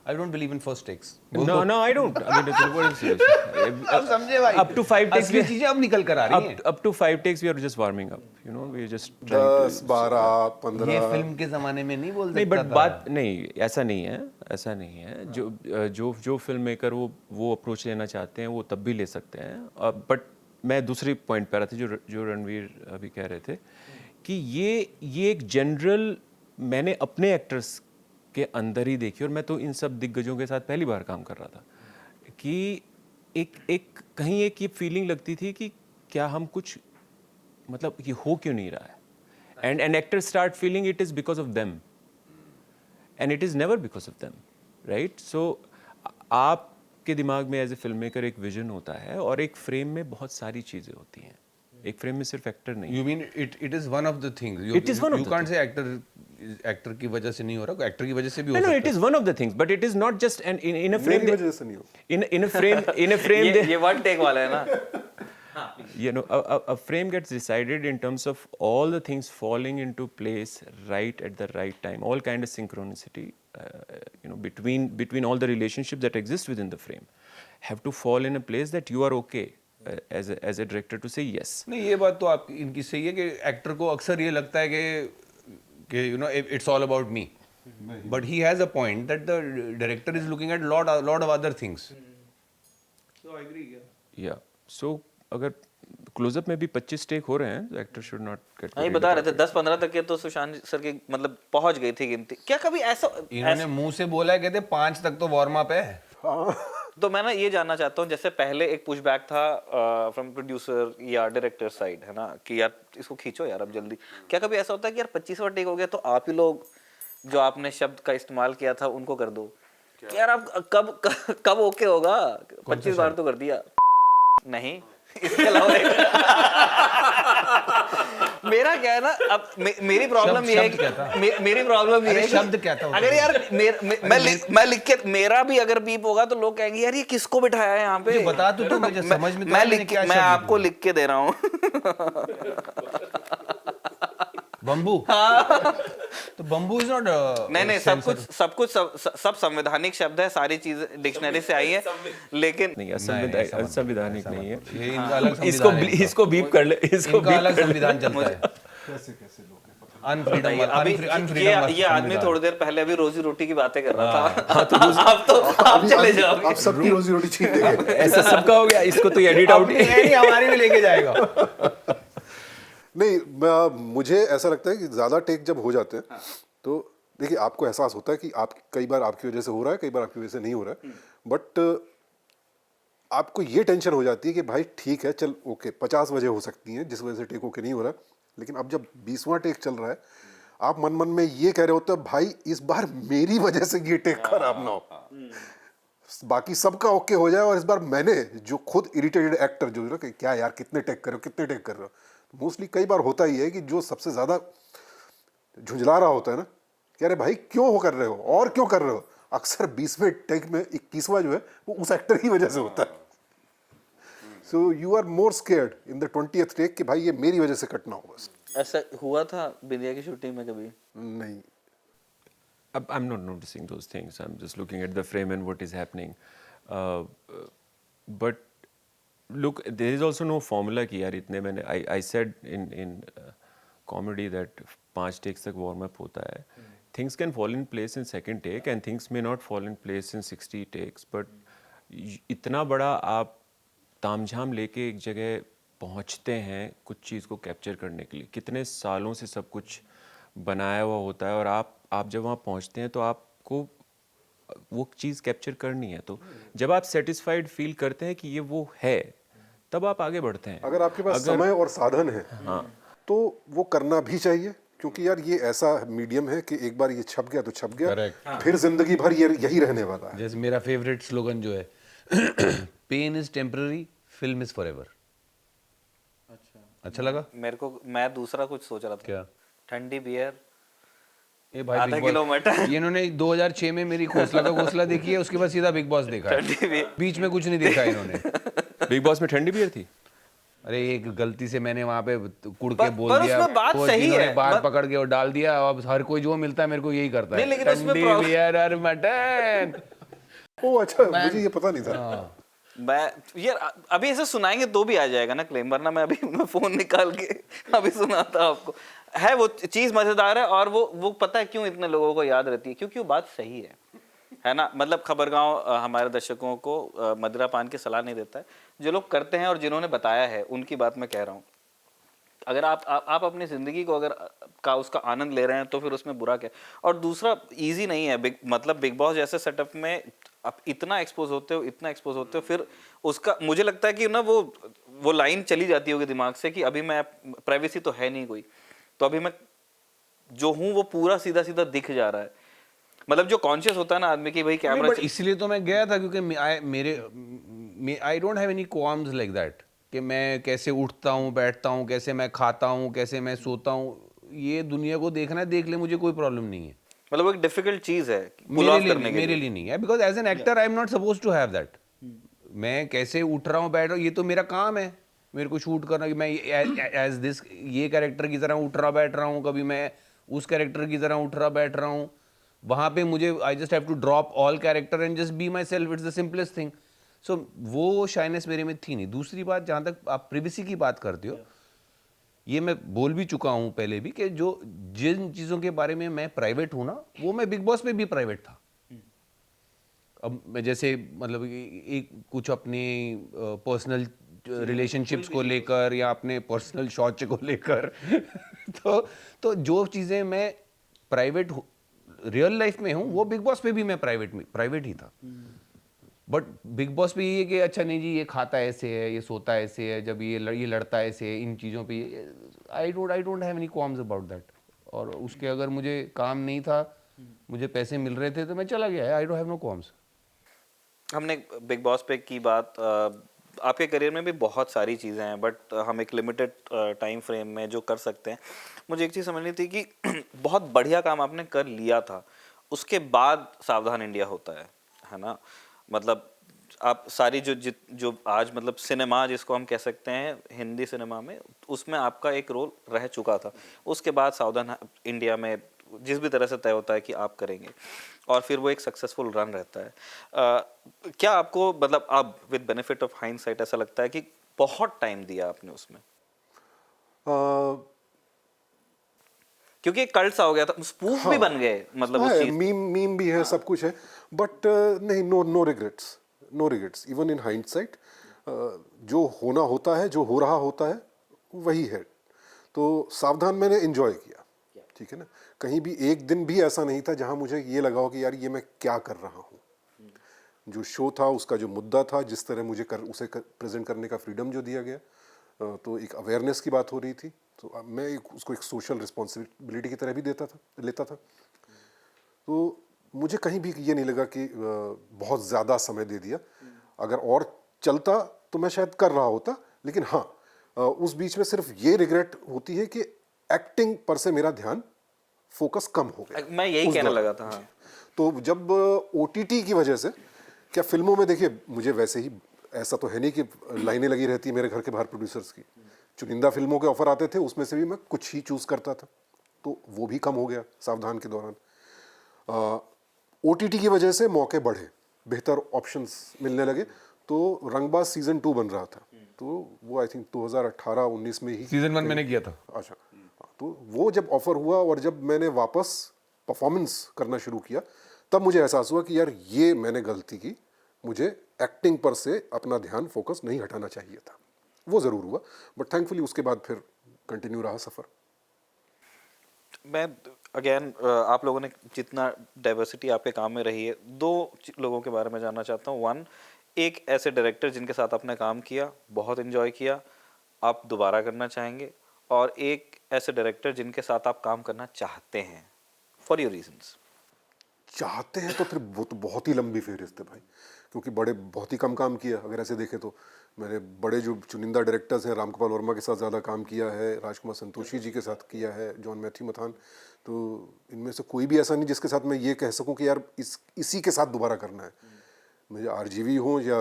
I don't believe in first takes. No, I don't. What is अब समझे भाई, up to 5 takes असली चीजें अब निकल कर आ रही हैं। up to 5 takes we are just warming up, we are just trying to 10, 12, 15। ये फिल्म के जमाने में नहीं बोलते। नहीं, बट बात नहीं, ऐसा नहीं है। जो फिल्म मेकर वो अप्रोच लेना चाहते हैं वो तब भी ले सकते हैं। बट मैं दूसरी पॉइंट पे आ रहा था जो रणवीर अभी कह रहे थे कि ये एक जनरल मैंने अपने एक्टर्स के अंदर ही देखी, और मैं तो इन सब दिग्गजों के साथ पहली बार काम कर रहा था, कि एक कहीं एक ये फीलिंग लगती थी कि क्या हम कुछ, मतलब ये हो क्यों नहीं रहा है, and actor start feeling it is because of them, and it is never because of them, right. So आपके दिमाग में एज ए फिल्म मेकर एक विजन होता है, और एक फ्रेम में बहुत सारी चीजें होती हैं, एक फ्रेम में सिर्फ एक्टर नहीं। You mean it is one of the things. It is one of you the can't say actor की वजह से नहीं हो रहा, एक्टर की वजह से भी हो No, सकता है। it is one of the things, but it is not just in a frame. मेरी वजह से नहीं हो। In a frame, ये वन टेक वाला है ना। a frame gets decided in terms of all the things falling into place right at the right time, all kind of synchronicity, between all the relationships that exist within the frame have to fall in a place that you are okay as a director to say yes. नहीं, ये बात तो आपकी इनकी सही है कि एक्टर को अक्सर ये लगता है कि it's all about me, but he has a point that the director is looking at lot of other things. So I agree. Yeah. So अगर क्लोजअप में भी 25 टेक हो रहे हैं, तो एक्टर शुड नॉट गेट। नहीं, बता रहे थे 10-15 तक के तो सुशांत सर की मतलब पहुंच गई थी गिनती। क्या कभी ऐसा इन्होंने मुंह से बोला है, कहते 5 तक तो वार्म अप है। तो मैं ना ये जानना चाहता हूँ, जैसे पहले एक पुशबैक था फ्रॉम प्रोड्यूसर या डायरेक्टर साइड, है ना, कि यार इसको खींचो यार अब जल्दी। क्या कभी ऐसा होता है कि यार 25वां टेक हो गया तो आप ही लोग जो आपने शब्द का इस्तेमाल किया था उनको कर दो, कि यार अब कब ओके होगा, 25 बार तो कर दिया नहीं, इसके अलावा मेरा क्या है ना, अब मेरी प्रॉब्लम ये है कि मेरी प्रॉब्लम ये है, शब्द क्या था, अगर यार मैं लिख के, मेरा भी अगर बीप होगा तो लोग कहेंगे यार ये किसको बिठाया है यहाँ पे, बता तो मुझे समझ में। मैं आपको लिख के दे रहा हूँ। बम्बू। तो बम्बू इज नॉट। नहीं, सब संवैधानिक शब्द है, सारी चीजें डिक्शनरी से आई है, लेकिन नहीं, असंवैधानिक नहीं है। ये इनका अलग संविधान है। इसको बीप कर ले, इसको इनका अलग संविधान चलता है। कैसे लोग अभी ये आदमी थोड़ी देर पहले अभी रोजी रोटी की बातें कर रहा था। हाँ, तो आप चले जाओ, आप सबकी रोजी रोटी छीन लेंगे। ऐसा सबका हो गया, इसको तो एडिट आउट हमारी भी लेके जाएगा। नहीं, मुझे ऐसा लगता है कि ज़्यादा टेक जब हो जाते हैं तो देखिए आपको एहसास होता है कि आप कई बार आपकी वजह से हो रहा है, कई बार आपकी वजह से नहीं हो रहा है, बट आपको ये टेंशन हो जाती है कि भाई ठीक है, चल ओके 50 वजह हो सकती हैं जिस वजह से टेक ओके नहीं हो रहा है, लेकिन अब जब 20वां टेक चल रहा है, आप मन मन में ये कह रहे होते हो भाई इस बार मेरी वजह से ये टेक खराब ना हो, बाकी सबका ओके हो जाए और इस बार मैंने जो खुद इरिटेटेड एक्टर जो ना कि क्या यार कितने टेक कर रहे हो, कितने टेक कर रहे हो, मोस्टली कई बार होता ही है कि जो सबसे ज़्यादा झुंझला रहा होता है ना कि अरे भाई क्यों हो कर रहे हो और क्यों कर रहे हो, अक्सर 20वें टेक में 21वां जो है वो उस एक्टर की वजह से होता है। So you are more scared in the 20th take कि भाई ये मेरी वजह से कटना हो बस। ऐसा हुआ था बिंदिया की शूटिंग में कभी? नहीं, I'm not noticing those things. I'm just looking at the frame and what is happening. But look, there is also no formula कि यार इतने मैंने I said in comedy that 5 takes तक warm up होता है. Things can fall in place in second take and things may not fall in place in 60 takes. But इतना बड़ा आप तामझाम लेके एक जगह पहुंचते हैं कुछ चीज़ को कैप्चर करने के लिए, कितने सालों से सब कुछ बनाया हुआ होता है और आप जब वहाँ पहुँचते हैं तो आपको वो चीज़ कैप्चर करनी है। तो जब आप सेटिस्फाइड फील करते हैं कि ये वो है, तब आप आगे बढ़ते हैं। अगर आपके पास समय और साधन है तो वो करना भी चाहिए, क्योंकि यार ये ऐसा मीडियम है कि एक बार ये छप गया तो छप गया, फिर जिंदगी भर ये यही रहने वाला है। जैसे मेरा फेवरेट स्लोगन जो है pain is temporary, film is forever. अच्छा लगा मेरे को। मैं दूसरा कुछ सोच रहा था। क्या? ठंडी बियर ये भाई आधा बिग बॉस- किलो मटन। ये इन्होंने 2006 में मेरी खोसला का घोसला देखी है, उसके बाद सीधा बिग बॉस देखा है। ठंडी बियर। बीच में कुछ नहीं देखा इन्होंने। बिग बॉस में ठंडी बियर थी। अरे एक गलती से मैंने वहां पे कुड़ के बोल पर दिया, उसमें बात वो सही जिन्होंने है। बात पकड़ के और डाल दिया। अब हर कोई जो मिलता है मेरे को यही करता है, नहीं, लेकिन उसमें ठंडी प्रॉब्लम- बियर और मटन। ओ अच्छा, मुझे ये पता नहीं था। मैं यार अभी ऐसे सुनाएंगे तो भी आ जाएगा ना क्लेम, वरना मैं फोन निकाल के अभी सुनाता आपको। है वो चीज मजेदार है और वो पता है क्यों इतने लोगों को याद रहती है, क्योंकि वो बात सही है ना। मतलब खबरगांव हमारे दर्शकों को मदिरा पान की सलाह नहीं देता है, जो लोग करते हैं और जिन्होंने बताया है उनकी बात मैं कह रहा हूँ। अगर आप अपनी जिंदगी को अगर उसका आनंद ले रहे हैं तो फिर उसमें बुरा क्या। और दूसरा इजी नहीं है मतलब बिग बॉस जैसे सेटअप में आप इतना एक्सपोज होते हो फिर उसका मुझे लगता है कि ना वो लाइन चली जाती होगी दिमाग से कि अभी मैं प्राइवेसी तो है नहीं कोई, तो अभी मैं जो हूँ वो पूरा सीधा सीधा दिख जा रहा है। मतलब जो कॉन्शियस होता है ना आदमी की भाई कैमरा। इसलिए तो मैं गया था क्योंकि I don't have any qualms like that कि मैं कैसे उठता हूँ, बैठता हूँ, कैसे मैं खाता हूँ, कैसे मैं सोता हूँ, ये दुनिया को देखना है, देख ले, मुझे कोई प्रॉब्लम नहीं है। मतलब वो एक डिफिकल्ट चीज है मेरे लिए नहीं है, because as an actor I am not suppose to have that. मैं कैसे उठ रहा हूँ, बैठ रहा हूँ, ये तो मेरा काम है, मेरे को शूट करना कि मैं एज दिस ये कैरेक्टर की तरह उठ रहा बैठ रहा हूँ, कभी मैं उस कैरेक्टर की तरह उठ रहा बैठ रहा हूँ। वहाँ पे मुझे I just have to drop all character and just be myself, it's the simplest thing. So वो शाइनेस मेरे में थी नहीं। दूसरी बात, जहाँ तक आप प्रिवेसी की बात करते हो, ये मैं बोल भी चुका हूँ पहले भी कि जो जिन चीज़ों के बारे में मैं प्राइवेट हूँ ना, वो मैं बिग बॉस में भी प्राइवेट था। अब मैं जैसे मतलब एक कुछ अपने पर्सनल रिलेशनशिप्स को लेकर या अपने पर्सनल शौच को लेकर तो जो चीज़ें मैं प्राइवेट रियल लाइफ में हूँ वो बिग बॉस पे भी मैं प्राइवेट ही था। बट बिग बॉस पे ये है कि अच्छा नहीं जी, ये खाता ऐसे है, ये सोता ऐसे है, जब ये लड़ता ऐसे है, इन चीज़ों पे I don't have any qualms about that. और उसके अगर मुझे काम नहीं था, मुझे पैसे मिल रहे थे तो मैं चला गया। I don't have no qualms. हमने बिग बॉस पे की बात, आपके करियर में भी बहुत सारी चीज़ें हैं, बट हम एक लिमिटेड टाइम फ्रेम में जो कर सकते हैं, मुझे एक चीज़ समझनी थी कि बहुत बढ़िया काम आपने कर लिया था, उसके बाद सावधान इंडिया होता है ना। मतलब आप सारी जो आज मतलब सिनेमा जिसको हम कह सकते हैं हिंदी सिनेमा में, उसमें आपका एक रोल रह चुका था। उसके बाद सावधान इंडिया में जिस भी तरह से तय होता है कि आप करेंगे और फिर वो एक सक्सेसफुल रन रहता है। क्या आपको मतलब अब विद बेनिफिट ऑफ हाइंडसाइट ऐसा लगता है कि बहुत टाइम दिया आपने उसमें? क्योंकि एक कल्ट सा हो गया था, स्पूफ भी बन गए, मतलब उस चीज मीम भी है, सब कुछ है, बट नहीं, no regrets even in hindsight. जो होना होता है, जो हो रहा होता है वही है। तो सावधान मैंने एंजॉय किया, ठीक है ना। कहीं भी एक दिन भी ऐसा नहीं था जहां मुझे ये लगा हो कि यार ये मैं क्या कर रहा हूँ। जो शो था, उसका जो मुद्दा था, जिस तरह मुझे उसे प्रेजेंट करने का फ्रीडम जो दिया गया, तो एक अवेयरनेस की बात हो रही थी, तो मैं उसको एक सोशल रिस्पॉन्सिबिलिटी की तरह भी लेता था। तो मुझे कहीं भी ये नहीं लगा कि बहुत ज़्यादा समय दे दिया। अगर और चलता तो मैं शायद कर रहा होता, लेकिन हाँ, उस बीच में सिर्फ ये रिग्रेट होती है कि एक्टिंग पर से मेरा ध्यान फोकस कम हो गया। मैं यही उस कहने दौरान। लगा था, हाँ। तो जब ओटीटी की वजह से, क्या फिल्मों में देखिए मुझे वैसे ही ऐसा तो है नहीं कि लाइनें लगी रहती है मेरे घर के बाहर प्रोड्यूसर्स की। चुनिंदा फिल्मों के ऑफर आते थे, उसमें से भी मैं कुछ ही चूज करता था, तो वो भी कम हो गया सावधान के दौरान। ओटीटी की वजह से मौके बढ़े, बेहतर ऑप्शंस मिलने लगे, तो रंगबाज सीजन 2 बन रहा था, तो वो आई थिंक 2018-19 में ही। सीजन 1 मैंने किया था। अच्छा, तो वो जब ऑफर हुआ और जब मैंने वापस परफॉर्मेंस करना शुरू किया, तब मुझे एहसास हुआ कि यार ये मैंने गलती की, मुझे एक्टिंग पर से अपना ध्यान फोकस नहीं हटाना चाहिए था। वो ज़रूर हुआ, बट थैंकफुली उसके बाद फिर कंटिन्यू रहा सफ़र। मैं अगेन आप लोगों ने जितना डाइवर्सिटी आपके काम में रही है, दो लोगों के बारे में जानना चाहता हूँ। वन, एक ऐसे डायरेक्टर जिनके साथ आपने काम किया, बहुत एंजॉय किया, आप दोबारा करना चाहेंगे, और एक ऐसे डायरेक्टर जिनके साथ आप काम करना चाहते हैं फॉर योर रीजंस। चाहते हैं तो फिर वो तो बहुत ही लंबी फहरिस्त है भाई, क्योंकि बड़े बहुत ही कम काम किया। अगर ऐसे देखें तो मैंने बड़े जो चुनिंदा डायरेक्टर्स हैं, रामगोपाल वर्मा के साथ ज़्यादा काम किया है, राजकुमार संतोषी जी के साथ किया है, जॉन मैथ्यू मथान, तो इनमें से कोई भी ऐसा नहीं जिसके साथ मैं ये कह सकूं कि यार इसी के साथ दोबारा करना है। मुझे आरजीवी हों या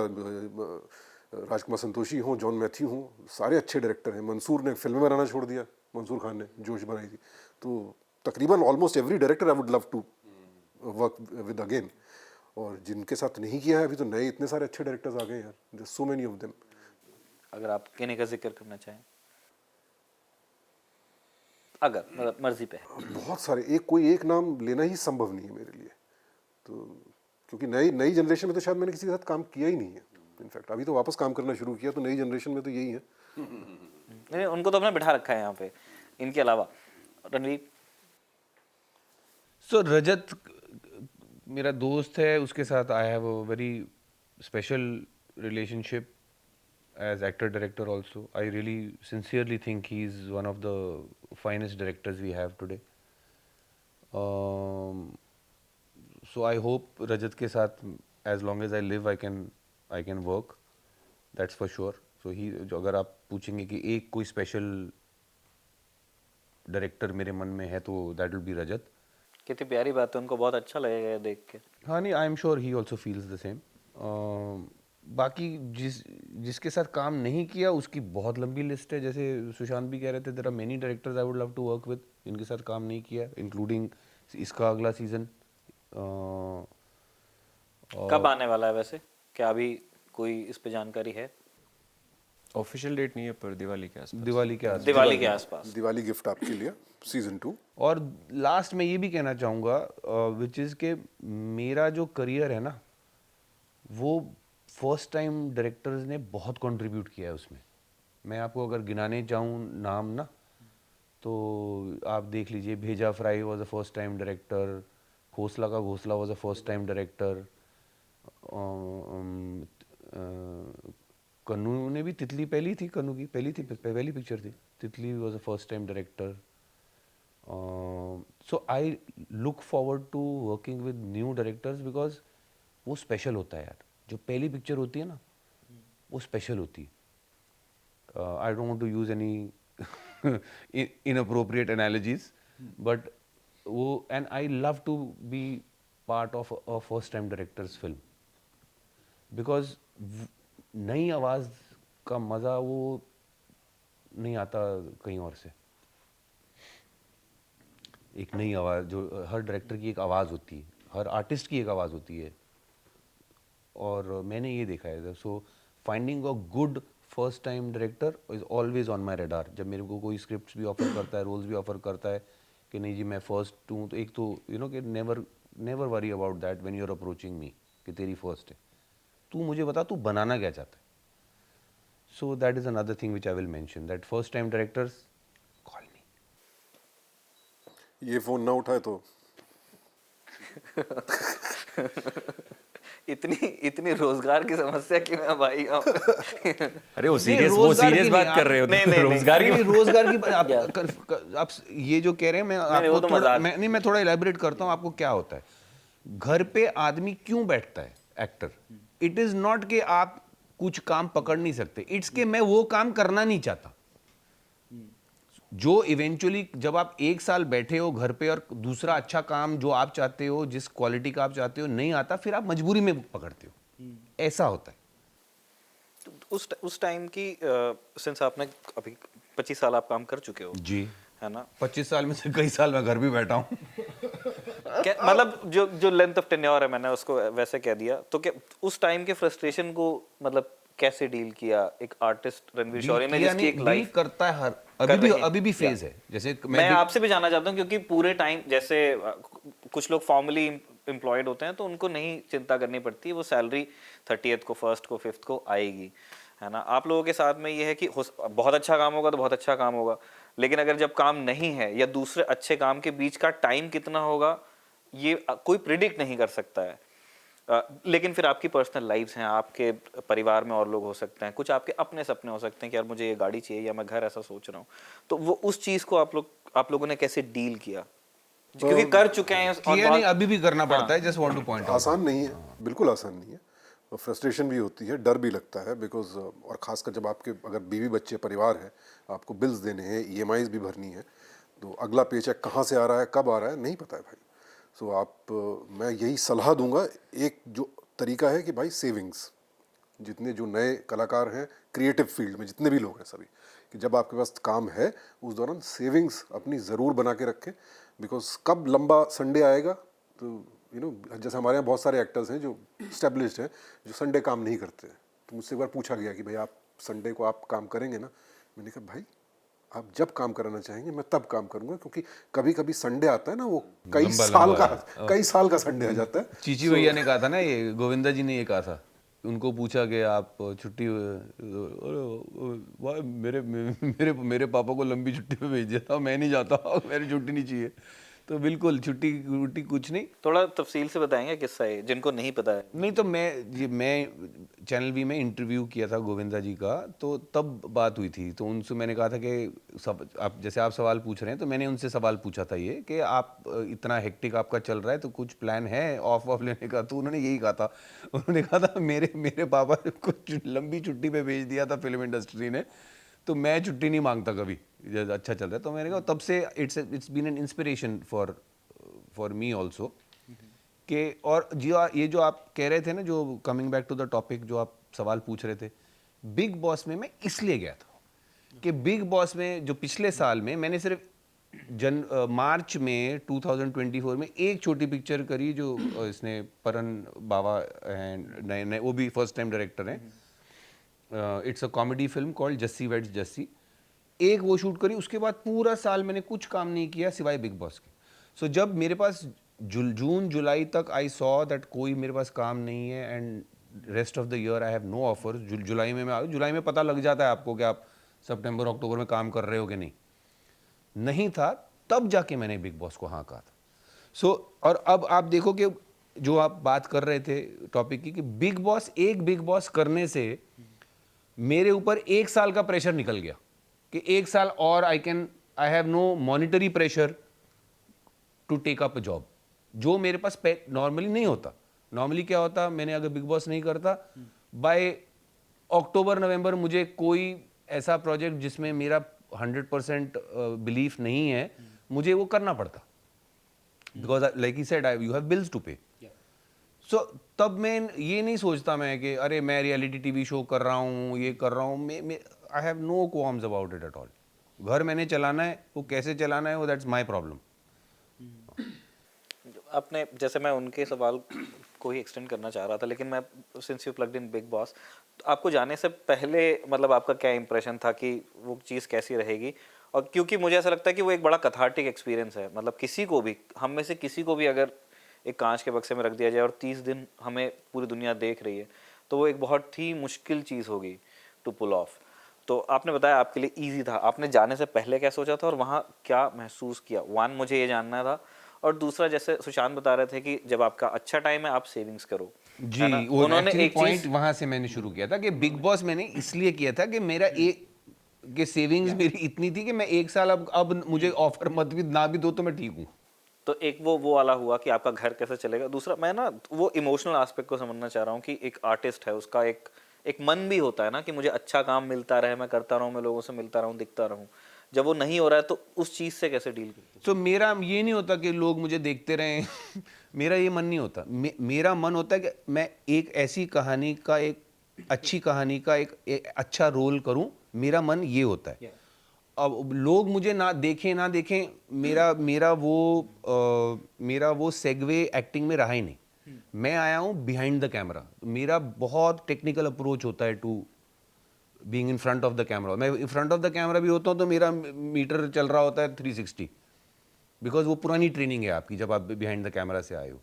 राजकुमार संतोषी हों, जॉन मैथ्यू हों, सारे अच्छे डायरेक्टर हैं। मंसूर ने फिल्में बनाना छोड़ दिया, मंसूर खान ने जोश बनाई थी, तो तकरीबन almost every director I would love to work with again. और जिनके साथ नहीं किया है अभी, तो नए इतने सारे अच्छे डायरेक्टर्स आ गए यार, there so many of them. अगर आप किन्हीं का जिक्र करना चाहें, अगर मतलब मर्जी पे है। बहुत सारे, कोई एक नाम लेना ही संभव नहीं है मेरे लिए, तो क्योंकि नई जनरेशन में तो शायद मैंने किसी के साथ काम किया ही नहीं है। इनफैक्ट अभी तो वापस काम करना शुरू किया, तो नई जनरेशन में तो यही है। नहीं, उनको तो आपने बिठा रखा है यहाँ पे, इनके अलावा। रणवीर? सो रजत मेरा दोस्त है, उसके साथ I have a very special relationship as actor director also. I really sincerely think he is one of the finest directors we have today. So I hope Rajat के साथ as long as I live I can work, that's for sure. So he, अगर आप पूछेंगे कि एक कोई स्पेशल डायरेक्टर मेरे मन में है तो दैट विल बी रजत. कितनी प्यारी बात है, उनको बहुत अच्छा लगेगा ये देख के। हाँ नहीं, I am sure he also feels the same. बाकी जिसके साथ काम नहीं किया उसकी बहुत लंबी लिस्ट है. जैसे सुशांत भी कह रहे थे, there are many directors I would love to work with, इनके साथ काम नहीं किया, इंक्लूडिंग इसका अगला सीजन. कब आने वाला है वैसे, क्या अभी कोई इस पे जानकारी है? ऑफिशियल डेट नहीं है, पर दिवाली के आसपास. दिवाली के आसपास. दिवाली के आसपास। दिवाली गिफ्ट आपके लिए सीजन 2. और लास्ट में ये भी कहना चाहूँगा विच इज़ के मेरा जो करियर है ना, वो फर्स्ट टाइम डायरेक्टर्स ने बहुत कंट्रीब्यूट किया है उसमें. मैं आपको अगर गिनाने जाऊँ नाम ना, तो आप देख लीजिए, Bheja fry was a first time director, Ghosla ka Ghosla was a first time director, Kannu ने भी, तितली पहली थी, कन्नू की पहली पिक्चर थी, Titli was a first time director. So I look forward to working with new directors because वो स्पेशल होता है यार. जो पहली पिक्चर होती है ना, वो स्पेशल होती है. I don't want to use any inappropriate analogies, but वो, and I love to be part of a first time directors film, because नई आवाज़ का मज़ा वो नहीं आता कहीं और से. एक नई आवाज़, जो हर डायरेक्टर की एक आवाज़ होती है, हर आर्टिस्ट की एक आवाज़ होती है, और मैंने ये देखा है. So finding a good first time director is always on my radar. जब मेरे को कोई स्क्रिप्ट भी ऑफर करता है, रोल्स भी ऑफर करता है कि नहीं जी मैं फर्स्ट हूँ, तो एक तो यू नो कि never worry about that when you are approaching me कि तेरी फर्स्ट है, तू मुझे बता तू बनाना क्या चाहता है. So that is another thing which I will mention, that first time directors call मी. ये फोन ना उठाए तो इतनी रोजगार की समस्या कि मैं भाई अरे वो नहीं, वो रोजगार सीरियस की बात नहीं, कर रहे हो नहीं, नहीं, रोजगार नहीं, की नहीं, रोजगार की आप ये जो कह रहे हैं मैं नहीं, वो आपको तो थोड़ा मजाक। मैं थोड़ा इलेबोरेट करता हूँ आपको क्या होता है। घर पे आदमी क्यों बैठता है एक्टर? इट इज नॉट कि आप कुछ काम पकड़ नहीं सकते, इट्स के मैं वो काम करना नहीं चाहता जो इवेंचुअली जब आप एक साल बैठे हो घर पे और दूसरा अच्छा काम जो आप चाहते हो जिस क्वालिटी का आप चाहते हो नहीं आता, फिर आप मजबूरी में पकड़ते हो, ऐसा होता है। तो उस टाइम की सिंस आपने अभी 25 साल आप काम कर चुके हो जी, है ना, 25 साल में से कई साल मैं घर भी बैठा हूँ। मतलब जो लेंथ ऑफ टेन्योर है मैंने उसको वैसे कह दिया, तो क्या उस टाइम के फ्रस्ट्रेशन को मतलब कैसे डील किया एक आर्टिस्ट रणवीर शौरी ने जिसकी एक लाइफ करता है हर अभी भी फेज है। जैसे मैं आपसे भी जानना चाहता हूँ क्योंकि पूरे टाइम जैसे कुछ लोग फॉर्मली एम्प्लॉयड होते हैं तो उनको नहीं चिंता करनी पड़ती है, वो सैलरी 30th को 1st को 5th को आएगी, है ना। आप लोगों के साथ में ये है कि बहुत अच्छा काम होगा तो बहुत अच्छा काम होगा, लेकिन अगर जब काम नहीं है या दूसरे अच्छे काम के बीच का टाइम कितना होगा ये कोई प्रिडिक्ट नहीं कर सकता है। लेकिन फिर आपकी पर्सनल लाइफ्स हैं, आपके परिवार में और लोग हो सकते हैं, कुछ आपके अपने सपने हो सकते हैं कि यार मुझे ये गाड़ी चाहिए या मैं घर ऐसा सोच रहा हूँ, तो वो उस चीज़ को आप लोगों ने कैसे डील किया क्योंकि कर चुके हैं और किया नहीं, अभी भी करना पड़ता है। Just want two point out, आसान नहीं है, बिल्कुल आसान नहीं है। फ्रस्ट्रेशन भी होती है, डर भी लगता है, बिकॉज और ख़ासकर जब आपके अगर बीवी बच्चे परिवार है, आपको बिल्स देने हैं, EMIs भी भरनी है, तो अगला पेचेक कहाँ से आ रहा है कब आ रहा है नहीं पता है भाई। सो मैं यही सलाह दूंगा, एक जो तरीका है कि भाई सेविंग्स, जितने जो नए कलाकार हैं क्रिएटिव फील्ड में जितने भी लोग हैं सभी, कि जब आपके पास काम है उस दौरान सेविंग्स अपनी ज़रूर बना के रखें, बिकॉज कब लंबा संडे आएगा तो जैसे हमारे यहाँ बहुत सारे एक्टर्स हैं जो स्टेब्लिश्ड हैं जो संडे काम नहीं करते। तो मुझसे एक बार पूछा गया कि भाई आप संडे को आप काम करेंगे ना? मैंने कहा भाई आप जब काम कराना चाहेंगे मैं तब काम करूंगा, क्योंकि कभी कभी संडे आता है ना वो कई साल का संडे आ जाता है। चीची भैया ने कहा था ना, ये गोविंदा जी ने ये कहा था, उनको पूछा कि आप छुट्टी, मेरे मेरे मेरे पापा को लंबी छुट्टी पे भेज दिया था, मैं नहीं जाता, मेरी छुट्टी नहीं चाहिए। तो बिल्कुल छुट्टी कुछ नहीं। थोड़ा तफसील से बताएंगे किस्सा है जिनको नहीं पता है। नहीं तो मैं चैनल वी में इंटरव्यू किया था गोविंदा जी का, तो तब बात हुई थी, तो उनसे मैंने कहा था कि आप जैसे आप सवाल पूछ रहे हैं तो मैंने उनसे सवाल पूछा था ये कि आप इतना हेक्टिक आपका चल रहा है तो कुछ प्लान है ऑफ लेने का? तो उन्होंने यही कहा था, उन्होंने कहा था मेरे पापा ने कुछ लंबी छुट्टी पे भेज दिया था फिल्म इंडस्ट्री ने, तो मैं छुट्टी नहीं मांगता कभी जब अच्छा चल रहा है। तो मैंने कहा तब से it's been an inspiration for me also कि, और ये जो आप कह रहे थे ना, जो coming back to the topic जो आप सवाल पूछ रहे थे, बिग बॉस में मैं इसलिए गया था कि बिग बॉस में जो पिछले साल में मैंने सिर्फ मार्च में 2024 में एक छोटी पिक्चर करी जो इसने परन बाबा हैं, नए वो भी फर्स्ट टाइम डायरेक्टर हैं, it's a comedy film called Jassi weds Jassi, एक वो शूट करी। उसके बाद पूरा साल मैंने कुछ काम नहीं किया सिवाय बिग बॉस के। सो जब मेरे पास जून जुलाई तक आई सॉ दैट कोई मेरे पास काम नहीं है and rest of the year I have no offers, जुलाई में मैं जुलाई में पता लग जाता है आपको कि आप सितंबर अक्टूबर में काम कर रहे हो कि नहीं था, तब जाके मैंने बिग बॉस को हाँ कहा था। सो और अब आप देखो कि जो आप बात कर रहे थे टॉपिक की, कि बिग बॉस करने से मेरे ऊपर एक साल का प्रेशर निकल गया कि एक साल और I have no monetary pressure to take up a job, जो मेरे पास नॉर्मली नहीं होता। नॉर्मली क्या होता, मैंने अगर बिग बॉस नहीं करता, बाय अक्टूबर नवंबर मुझे कोई ऐसा प्रोजेक्ट जिसमें मेरा 100% बिलीफ नहीं है, मुझे वो करना पड़ता, because like he said you have bills to pay. So तब मैं ये नहीं सोचता मैं कि अरे मैं रियलिटी टीवी शो कर रहा हूँ, ये कर रहा हूँ, I have no qualms about it at all. घर मैंने चलाना है, वो कैसे चलाना है वो दैट्स माय प्रॉब्लम। आपने जैसे मैं उनके सवाल को ही एक्सटेंड करना चाह रहा था, लेकिन मैं since you plugged in Bigg Boss, तो आपको जाने से पहले मतलब आपका क्या इंप्रेशन था कि वो चीज़ कैसी रहेगी? और क्योंकि मुझे ऐसा लगता है कि वो एक बड़ा कथार्टिक एक्सपीरियंस है, मतलब किसी को भी, हम में से किसी को भी अगर एक कांच के बक्से में रख दिया जाए और 30 दिन हमें पूरी दुनिया देख रही है, तो वो एक बहुत ही मुश्किल चीज़ होगी टू पुल ऑफ। तो आपने बताया आपके लिए ईजी था, आपने जाने से पहले क्या सोचा था और वहाँ क्या महसूस किया? वन, मुझे ये जानना था, और दूसरा जैसे सुशांत बता रहे थे कि जब आपका अच्छा टाइम है आप सेविंग्स करो, जी, ना? वो उन्होंने एक्चुअली एक पॉइंट चीज वहां से मैंने शुरू किया था कि बिग बॉस मैंने इसलिए किया था कि मेरा एक कि सेविंग्स मेरी इतनी थी कि मैं एक साल अब मुझे ऑफर मत भी ना भी दो तो मैं ठीक हूँ। तो एक वो वाला हुआ कि आपका घर कैसे चलेगा। दूसरा मैं ना वो इमोशनल एस्पेक्ट को समझना चाह रहा हूँ कि एक आर्टिस्ट है, उसका एक मन भी होता है ना कि मुझे अच्छा काम मिलता रहे, मैं करता रहूँ, मैं लोगों से मिलता रहूँ, दिखता रहूँ। जब वो नहीं हो रहा है तो उस चीज से कैसे डील करते तो मेरा ये नहीं होता कि लोग मुझे देखते रहें मेरा ये मन नहीं होता। मेरा मन होता है कि मैं एक ऐसी कहानी का एक अच्छी कहानी का एक अच्छा रोल करूं। मेरा मन ये होता है। अब लोग मुझे ना देखें ना देखें, मेरा वो सेगवे एक्टिंग में रहा ही नहीं। मैं आया हूं बिहाइंड द कैमरा। मेरा बहुत टेक्निकल अप्रोच होता है to being in front of the camera. मैं in front of the camera भी होता हूं तो मेरा मीटर चल रहा होता है 360, बिकॉज वो पुरानी ट्रेनिंग है आपकी जब आप बिहाइंड द कैमरा से आए हो।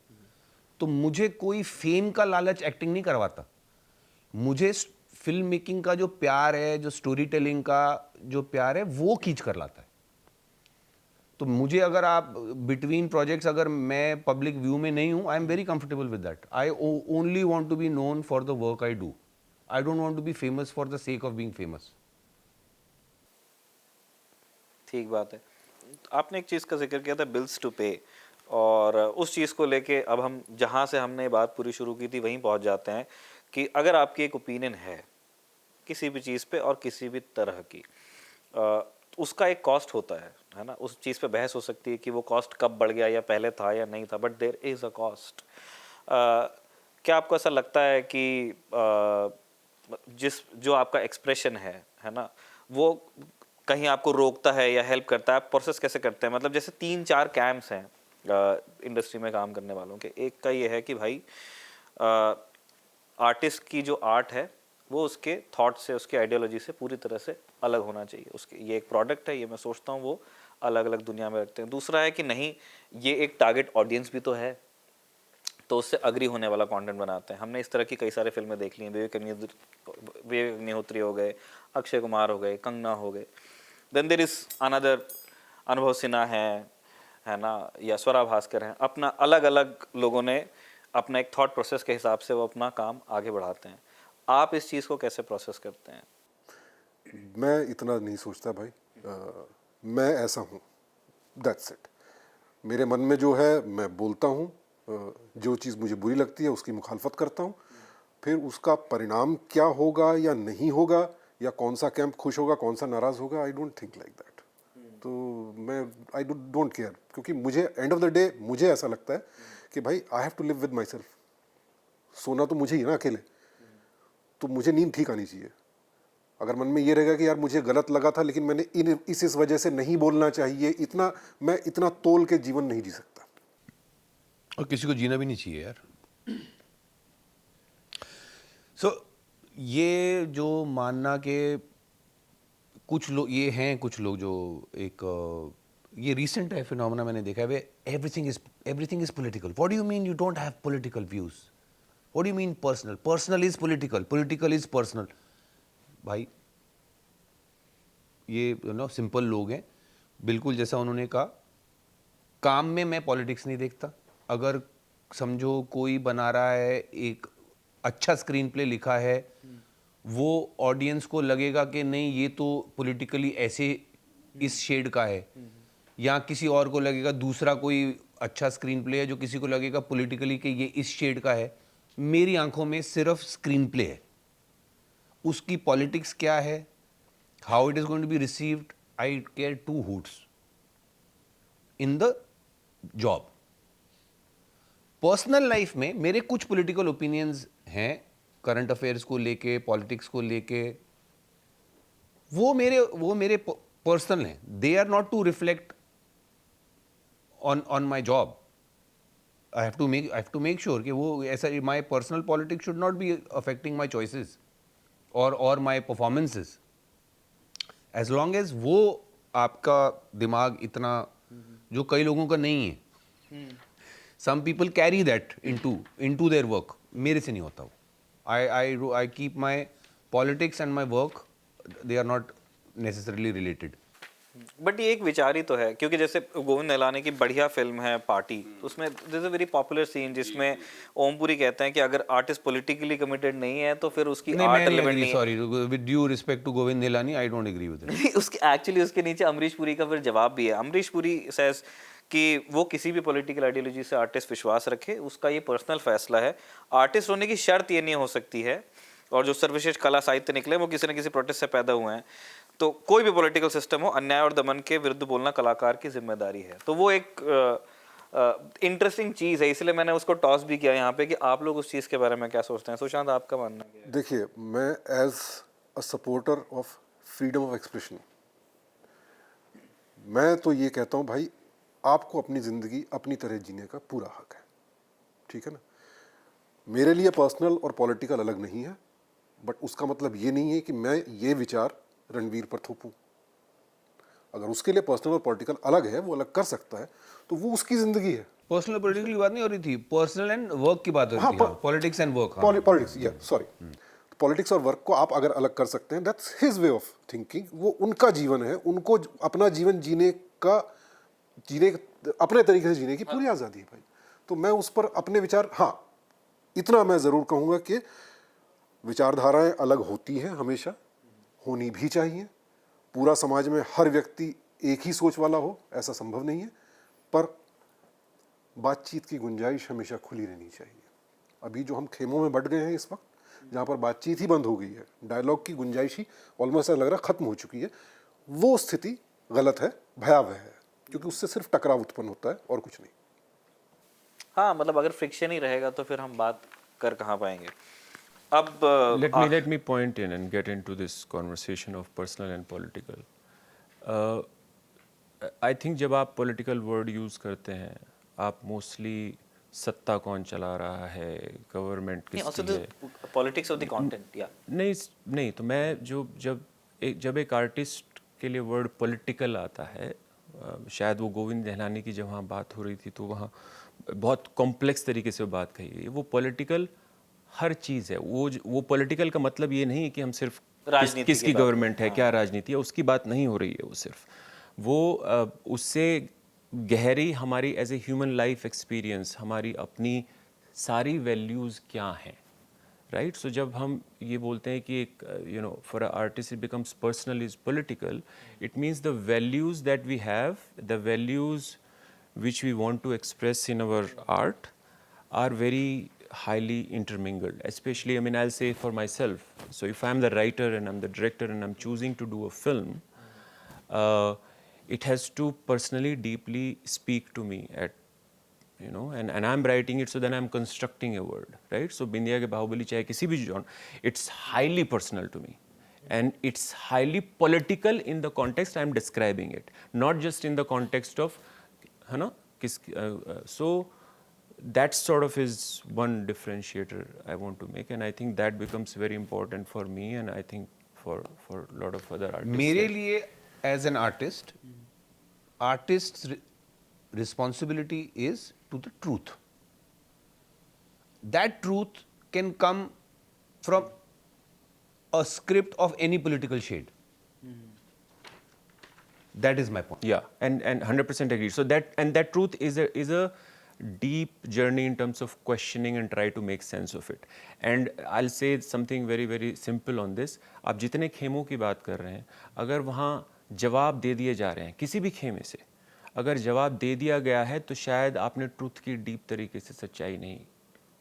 तो मुझे कोई फेम का लालच एक्टिंग नहीं करवाता। मुझे फिल्म मेकिंग का जो प्यार है, जो स्टोरी टेलिंग का जो प्यार है, वो खींच कर लाता है। तो मुझे अगर आप बिटवीन प्रोजेक्ट्स अगर मैं पब्लिक व्यू में नहीं हूं, I am very comfortable with that. I only want to be known for the work I do. I don't want to be famous for the sake of being famous. ठीक बात है। आपने एक चीज़ का जिक्र किया था, बिल्स टू पे, और उस चीज़ को लेके अब हम जहाँ से हमने बात पूरी शुरू की थी वहीं पहुँच जाते हैं कि अगर आपकी एक ओपिनियन है किसी भी चीज़ पे और किसी भी तरह की, उसका एक कॉस्ट होता है ना। उस चीज़ पे बहस हो सकती है कि वो कॉस्ट कब बढ़ गया या पहले था या नहीं था, but there is a cost. क्या आपको ऐसा लगता है कि जो आपका एक्सप्रेशन है ना, वो कहीं आपको रोकता है या हेल्प करता है? आप प्रोसेस कैसे करते हैं? मतलब जैसे 3-4 कैंप्स हैं इंडस्ट्री में काम करने वालों के। एक का ये है कि भाई आर्टिस्ट की जो आर्ट है वो उसके थॉट से, उसके आइडियोलॉजी से पूरी तरह से अलग होना चाहिए। उसके ये एक प्रोडक्ट है, ये मैं सोचता हूँ वो अलग अलग दुनिया में रखते हैं। दूसरा है कि नहीं, ये एक टारगेट ऑडियंस भी तो है, तो उससे अग्री होने वाला कंटेंट बनाते हैं। हमने इस तरह की कई सारे फिल्में देख ली हैं। विवेक अग्निहोत्री हो गए, अक्षय कुमार हो गए, कंगना हो गए। देन देयर इज अनदर, अनुभव सिन्हा है ना, या स्वरा भास्कर हैं। अपना अलग अलग लोगों ने अपना एक थॉट प्रोसेस के हिसाब से वो अपना काम आगे बढ़ाते हैं। आप इस चीज़ को कैसे प्रोसेस करते हैं? मैं इतना नहीं सोचता भाई। मैं ऐसा हूँ, दैट्स इट। मेरे मन में जो है मैं बोलता हूँ। जो चीज़ मुझे बुरी लगती है उसकी मुखालफत करता हूँ। फिर उसका परिणाम क्या होगा या नहीं होगा, या कौन सा कैंप खुश होगा कौन सा नाराज़ होगा, I don't think like that. तो मैं आई डोंट केयर, क्योंकि मुझे एंड ऑफ द डे मुझे ऐसा लगता है कि भाई I have to live with myself. सोना तो मुझे ही ना अकेले, तो मुझे नींद ठीक आनी चाहिए। अगर मन में ये रहेगा कि यार मुझे गलत लगा था लेकिन मैंने इस वजह से नहीं बोलना चाहिए, इतना मैं इतना तोल के जीवन नहीं जी सकता। और किसी को जीना भी नहीं चाहिए यार। सो ये जो मानना के कुछ लोग ये हैं, कुछ लोग जो एक ये रिसेंट है फिनोमेना मैंने देखा है, way everything is political. What do you mean you don't have political views? What do you mean personal? Personal is political, political is personal. भाई ये सिंपल लोग हैं। बिल्कुल जैसा उन्होंने कहा, काम में मैं पॉलिटिक्स नहीं देखता। अगर समझो कोई बना रहा है, एक अच्छा स्क्रीन प्ले लिखा है, वो ऑडियंस को लगेगा कि नहीं ये तो पॉलिटिकली ऐसे इस शेड का है, या किसी और को लगेगा दूसरा कोई अच्छा स्क्रीन प्ले है जो किसी को लगेगा पॉलिटिकली कि ये इस शेड का है। मेरी आंखों में सिर्फ स्क्रीन प्ले है। उसकी पॉलिटिक्स क्या है, how it is going to be received, I care two hoots in the job. Personal life में मेरे कुछ पॉलिटिकल ओपिनियंस हैं, करंट अफेयर्स को लेके, पॉलिटिक्स को लेके। वो मेरे पर्सनल हैं। They are not to reflect on my job. I have to make sure कि वो ऐसा, my personal politics should not be affecting my choices और my performances. As long as वो आपका दिमाग इतना, जो कई लोगों का नहीं है, some people carry that into their work. मेरे से नहीं होता वो। I keep my politics and my work, they are not necessarily related. But ये एक विचार ही तो है, क्योंकि जैसे गोविंद निहलानी की बढ़िया फिल्म है पार्टी, तो उसमें this is a very popular scene जिसमें ओमपुरी कहते हैं कि अगर आर्टिस्ट पॉलिटिकली कमिटेड नहीं है तो फिर उसकी नहीं, आर्ट मैं नहीं रिलेवेंट agree, नहीं है। sorry, with due respect to Govind Nihalani, I don't agree with it. नहीं, उसके एक्चुअली उसके नीचे अमरीश पुरी का फिर जवाब भी है। अमरीश पुरी सेज कि वो किसी भी पॉलिटिकल आइडियोलॉजी से आर्टिस्ट विश्वास रखे, उसका ये पर्सनल फैसला है। आर्टिस्ट होने की शर्त ये नहीं हो सकती है, और जो सर्वश्रेष्ठ कला साहित्य निकले वो किसी न किसी प्रोटेस्ट से पैदा हुए हैं। तो कोई भी पॉलिटिकल सिस्टम हो, अन्याय और दमन के विरुद्ध बोलना कलाकार की जिम्मेदारी है। तो वो एक इंटरेस्टिंग चीज़ है, इसलिए मैंने उसको टॉस भी किया यहाँ पे कि आप लोग उस चीज़ के बारे में क्या सोचते हैं। सुशांत, आपका मानना क्या है? देखिए, मैं as a supporter of freedom of expression, मैं तो ये कहता हूँ भाई, आपको अपनी ज़िंदगी अपनी तरह जीने का पूरा हक है, ठीक है ना। मेरे लिए पर्सनल और पॉलिटिकल अलग नहीं है, बट उसका मतलब ये नहीं है कि मैं ये विचार रणवीर पर थोपूं। अगर उसके लिए पर्सनल और पॉलिटिकल अलग है, वो अलग कर सकता है, तो वो उसकी ज़िंदगी है। पर्सनल पॉलिटिकल की बात नहीं हो रही थी, पर्सनल एंड वर्क की बात हो रही थी, पॉलिटिक्स एंड वर्क। पॉलिटिक्स, या सॉरी, पॉलिटिक्स और वर्क को आप अगर अलग कर सकते हैं, that's his way of thinking. वो उनका जीवन है, उनको अपना जीवन अपने तरीके से जीने की पूरी आज़ादी है भाई। तो मैं उस पर अपने विचार, हाँ इतना मैं ज़रूर कहूँगा कि विचारधाराएं अलग होती हैं, हमेशा होनी भी चाहिए। पूरा समाज में हर व्यक्ति एक ही सोच वाला हो, ऐसा संभव नहीं है, पर बातचीत की गुंजाइश हमेशा खुली रहनी चाहिए। अभी जो हम खेमों में बट गए हैं इस वक्त, जहाँ पर बातचीत ही बंद हो गई है, डायलॉग की गुंजाइश ही ऑलमोस्ट ऐसा लग रहा खत्म हो चुकी है, वो स्थिति गलत है, भयावह है, क्योंकि उससे सिर्फ टकराव उत्पन्न होता है और कुछ नहीं। हाँ, मतलब अगर फ्रिक्शन ही रहेगा तो फिर हम बात कर कहाँ पाएंगे। अब let me point in and get into this conversation of personal and political. I think जब आप political word use करते हैं, आप mostly सत्ता कौन चला रहा है, गवर्नमेंट किसकी है, पॉलिटिक्स ऑफ द कंटेंट, या नहीं तो मैं जब एक आर्टिस्ट के लिए वर्ड पॉलिटिकल आता है, शायद वो गोविंद निहलानी की जब वहाँ बात हो रही थी तो वहाँ बहुत कॉम्प्लेक्स तरीके से बात कही गई। वो पॉलिटिकल हर चीज़ है, वो पॉलिटिकल का मतलब ये नहीं है कि हम सिर्फ किसकी गवर्नमेंट है, क्या राजनीति है, उसकी बात नहीं हो रही है। वो सिर्फ उससे गहरी हमारी as a human life experience, हमारी अपनी सारी वैल्यूज़ क्या हैं, राइट। सो जब हम ये बोलते हैं कि एक for a artist it becomes personal is political, it means the values that we have, the values which we want to express in our art are very highly intermingled. Especially, I mean, I'll say for myself. So if I'm the writer and I'm the director and I'm choosing to do a film, it has to personally, deeply speak to me and I'm writing it, so then I'm constructing a word, right? So Bindiya ke Bahubali chahe kisi bhi genre, it's highly personal to me. And it's highly political in the context I'm describing it, not just in the context of है ना so that sort of is one differentiator I want to make, and I think that becomes very important for me, and I think for a lot of other artists. मेरे लिए as an artist, artist's responsibility is to the truth. That truth can come from a script of any political shade. That is my point. Yeah, and 100% agree. So that truth is a deep journey in terms of questioning and try to make sense of it. And I'll say something very very simple on this. आप जितने खेमों की बात कर रहे हैं, अगर वहाँ जवाब दे दिए जा रहे हैं किसी भी खेमे से, अगर जवाब दे दिया गया है तो शायद आपने ट्रूथ की डीप तरीके से सच्चाई नहीं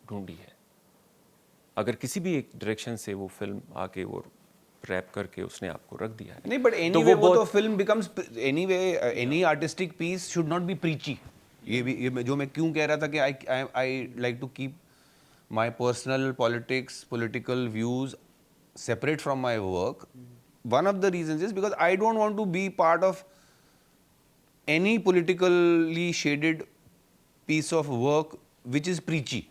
ढूंढी है। अगर किसी भी एक डायरेक्शन से वो फिल्म आके वो रैप करके उसने आपको रख दिया है, नहीं, बट एनीवे वो तो film becomes anyway any artistic piece should not be preachy. ये जो मैं क्यों कह रहा था कि I like to keep my personal political views separate from my work. One of the reasons is because I don't want to be part of any politically shaded piece of work which is preachy,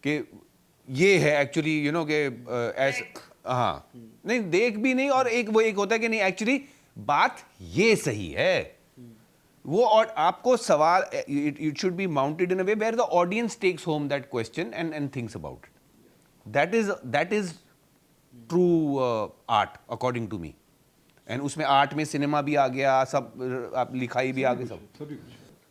कि ये है एक्चुअली के ऐसे, हाँ नहीं देख भी नहीं, और एक होता है कि नहीं एक्चुअली बात ये सही है वो, और आपको सवाल it should be mounted in a way where the audience takes home that question and thinks about it. That is true art according to me. And उसमें आर्ट में सिनेमा भी आ गया, सब आप लिखाई भी आ गई, सब।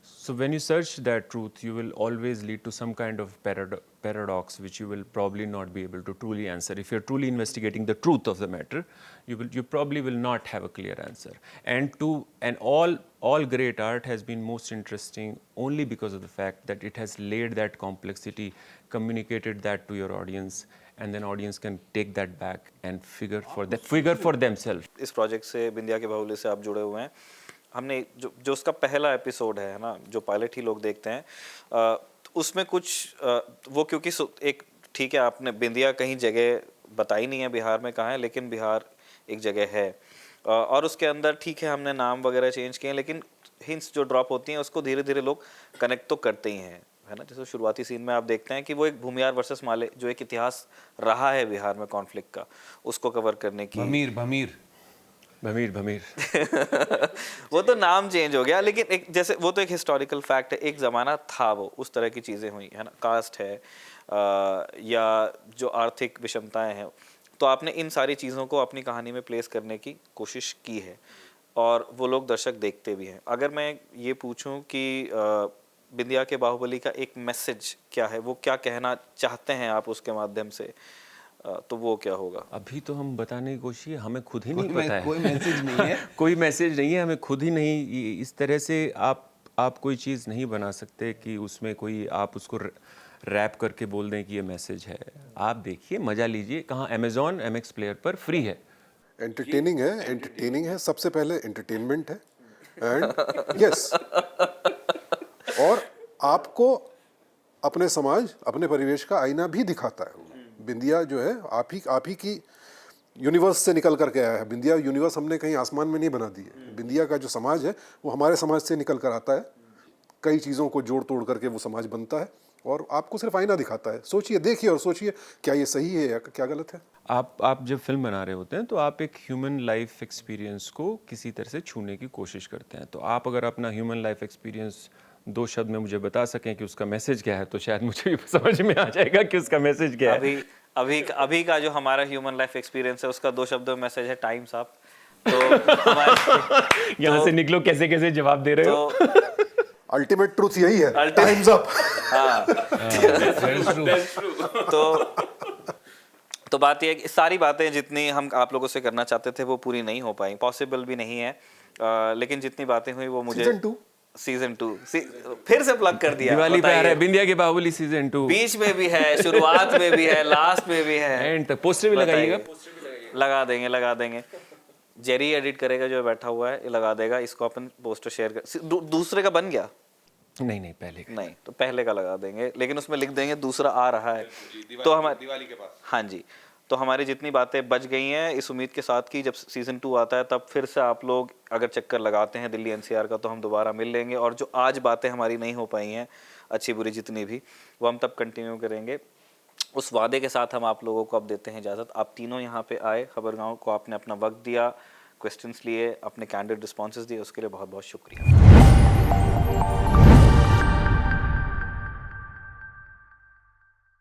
So when you search that truth, you will always lead to some kind of paradox, which you will probably not be able to truly answer. If you're truly investigating the truth of the matter, you probably will not have a clear answer. And all great art has been most interesting only because of the fact that it has laid that complexity, communicated that to your audience, and then audience can take that back and figure for themselves. इस प्रोजेक्ट से, बिंदिया के बाहुली से आप जुड़े हुए हैं। हमने जो उसका पहला एपिसोड है ना, जो पायलट ही लोग देखते हैं, उसमें कुछ वो क्योंकि एक ठीक है, आपने बिंदिया कहीं जगह बताई नहीं है बिहार में कहाँ है, लेकिन बिहार एक जगह है, और उसके अंदर ठीक है हमने नाम वगैरह चेंज किए हैं, लेकिन हिंट्स जो ड्रॉप होती हैं उसको धीरे धीरे लोग कनेक्ट तो करते ही हैं, है ना। जैसे शुरुआती सीन में आप देखते हैं कि वो एक भूमियार वर्सेस माले, जो एक इतिहास रहा है बिहार में कॉन्फ्लिक्ट का, उसको कवर करने की। भमीर वो तो नाम चेंज हो गया, लेकिन एक जैसे वो तो एक हिस्टोरिकल फैक्ट है, एक ज़माना था वो, उस तरह की चीज़ें हुई है ना, कास्ट है या जो आर्थिक विषमताएं हैं, तो आपने इन सारी चीज़ों को अपनी कहानी में प्लेस करने की कोशिश की है, और वो लोग दर्शक देखते भी हैं। अगर मैं ये पूछूं कि बिंदिया के बाहुबली का एक मैसेज क्या है, वो क्या कहना चाहते हैं आप उसके माध्यम से, तो वो क्या होगा? अभी तो हम बताने की कोशिश, हमें खुद ही नहीं पता है, कोई मैसेज नहीं है। कोई मैसेज नहीं है, हमें खुद ही नहीं, इस तरह से आप कोई चीज़ नहीं बना सकते कि उसमें कोई आप उसको रैप करके बोल दें कि ये मैसेज है। आप देखिए, मज़ा लीजिए, कहाँ Amazon MX प्लेयर पर फ्री है। एंटरटेनिंग है, सबसे पहले एंटरटेनमेंट है, एंड यस, और आपको अपने समाज, अपने परिवेश का आईना भी दिखाता है। बिंदिया जो है आप ही की यूनिवर्स से निकल करके आया है। बिंदिया यूनिवर्स हमने कहीं आसमान में नहीं बना दी है। बिंदिया का जो समाज है वो हमारे समाज से निकल कर आता है, कई चीज़ों को जोड़ तोड़ करके वो समाज बनता है, और आपको सिर्फ आईना दिखाता है। सोचिए, देखिए और सोचिए क्या ये सही है या क्या गलत है। आप जब फिल्म बना रहे होते हैं तो आप एक ह्यूमन लाइफ एक्सपीरियंस को किसी तरह से छूने की कोशिश करते हैं। तो आप अगर अपना ह्यूमन लाइफ एक्सपीरियंस 2 शब्द में मुझे बता सकें कि उसका मैसेज क्या है, तो शायद मुझे भी समझ में आ जाएगा कि उसका मैसेज क्या है। अभी का जो हमारा ह्यूमन लाइफ एक्सपीरियंस है, उसका 2 शब्दों में मैसेज है, टाइम्स अप। तो यहाँ से निकलो, कैसे कैसे जवाब दे रहे हो। अल्टीमेट ट्रूथ यही है, टाइम्स अप। तो बात ये है कि सारी बातें जितनी हम आप लोगों से करना चाहते थे वो पूरी नहीं हो पाई, पॉसिबल भी नहीं है, लेकिन जितनी बातें हुई वो मुझे सीजन 2 फिर से प्लग कर दिया। दिवाली पे आ रहा है बिंदिया के बाहुबली सीजन 2, बीच में भी है, शुरुआत में भी है, लास्ट में भी है, एंड तक पोस्टर भी लगाइएगा। लगा देंगे। जेरी एडिट करेगा जो बैठा हुआ है, ये लगा देगा, इसको अपन पोस्टर शेयर कर। दूसरे का बन गया? नहीं, पहले का। नहीं, तो पहले का लगा देंगे, लेकिन उसमें लिख देंगे दूसरा आ रहा है। तो हमारे दिवाली के पास, हाँ जी, तो हमारी जितनी बातें बच गई हैं, इस उम्मीद के साथ कि जब सीजन 2 आता है तब फिर से आप लोग अगर चक्कर लगाते हैं दिल्ली NCR का, तो हम दोबारा मिल लेंगे, और जो आज बातें हमारी नहीं हो पाई हैं, अच्छी बुरी जितनी भी, वो हम तब कंटिन्यू करेंगे। उस वादे के साथ हम आप लोगों को अब देते हैं इजाज़त। आप तीनों यहाँ पे आए, खबरगांव को आपने अपना वक्त दिया, क्वेश्चंस लिए, अपने कैंडिड रिस्पॉन्सेज दिए, उसके लिए बहुत बहुत शुक्रिया।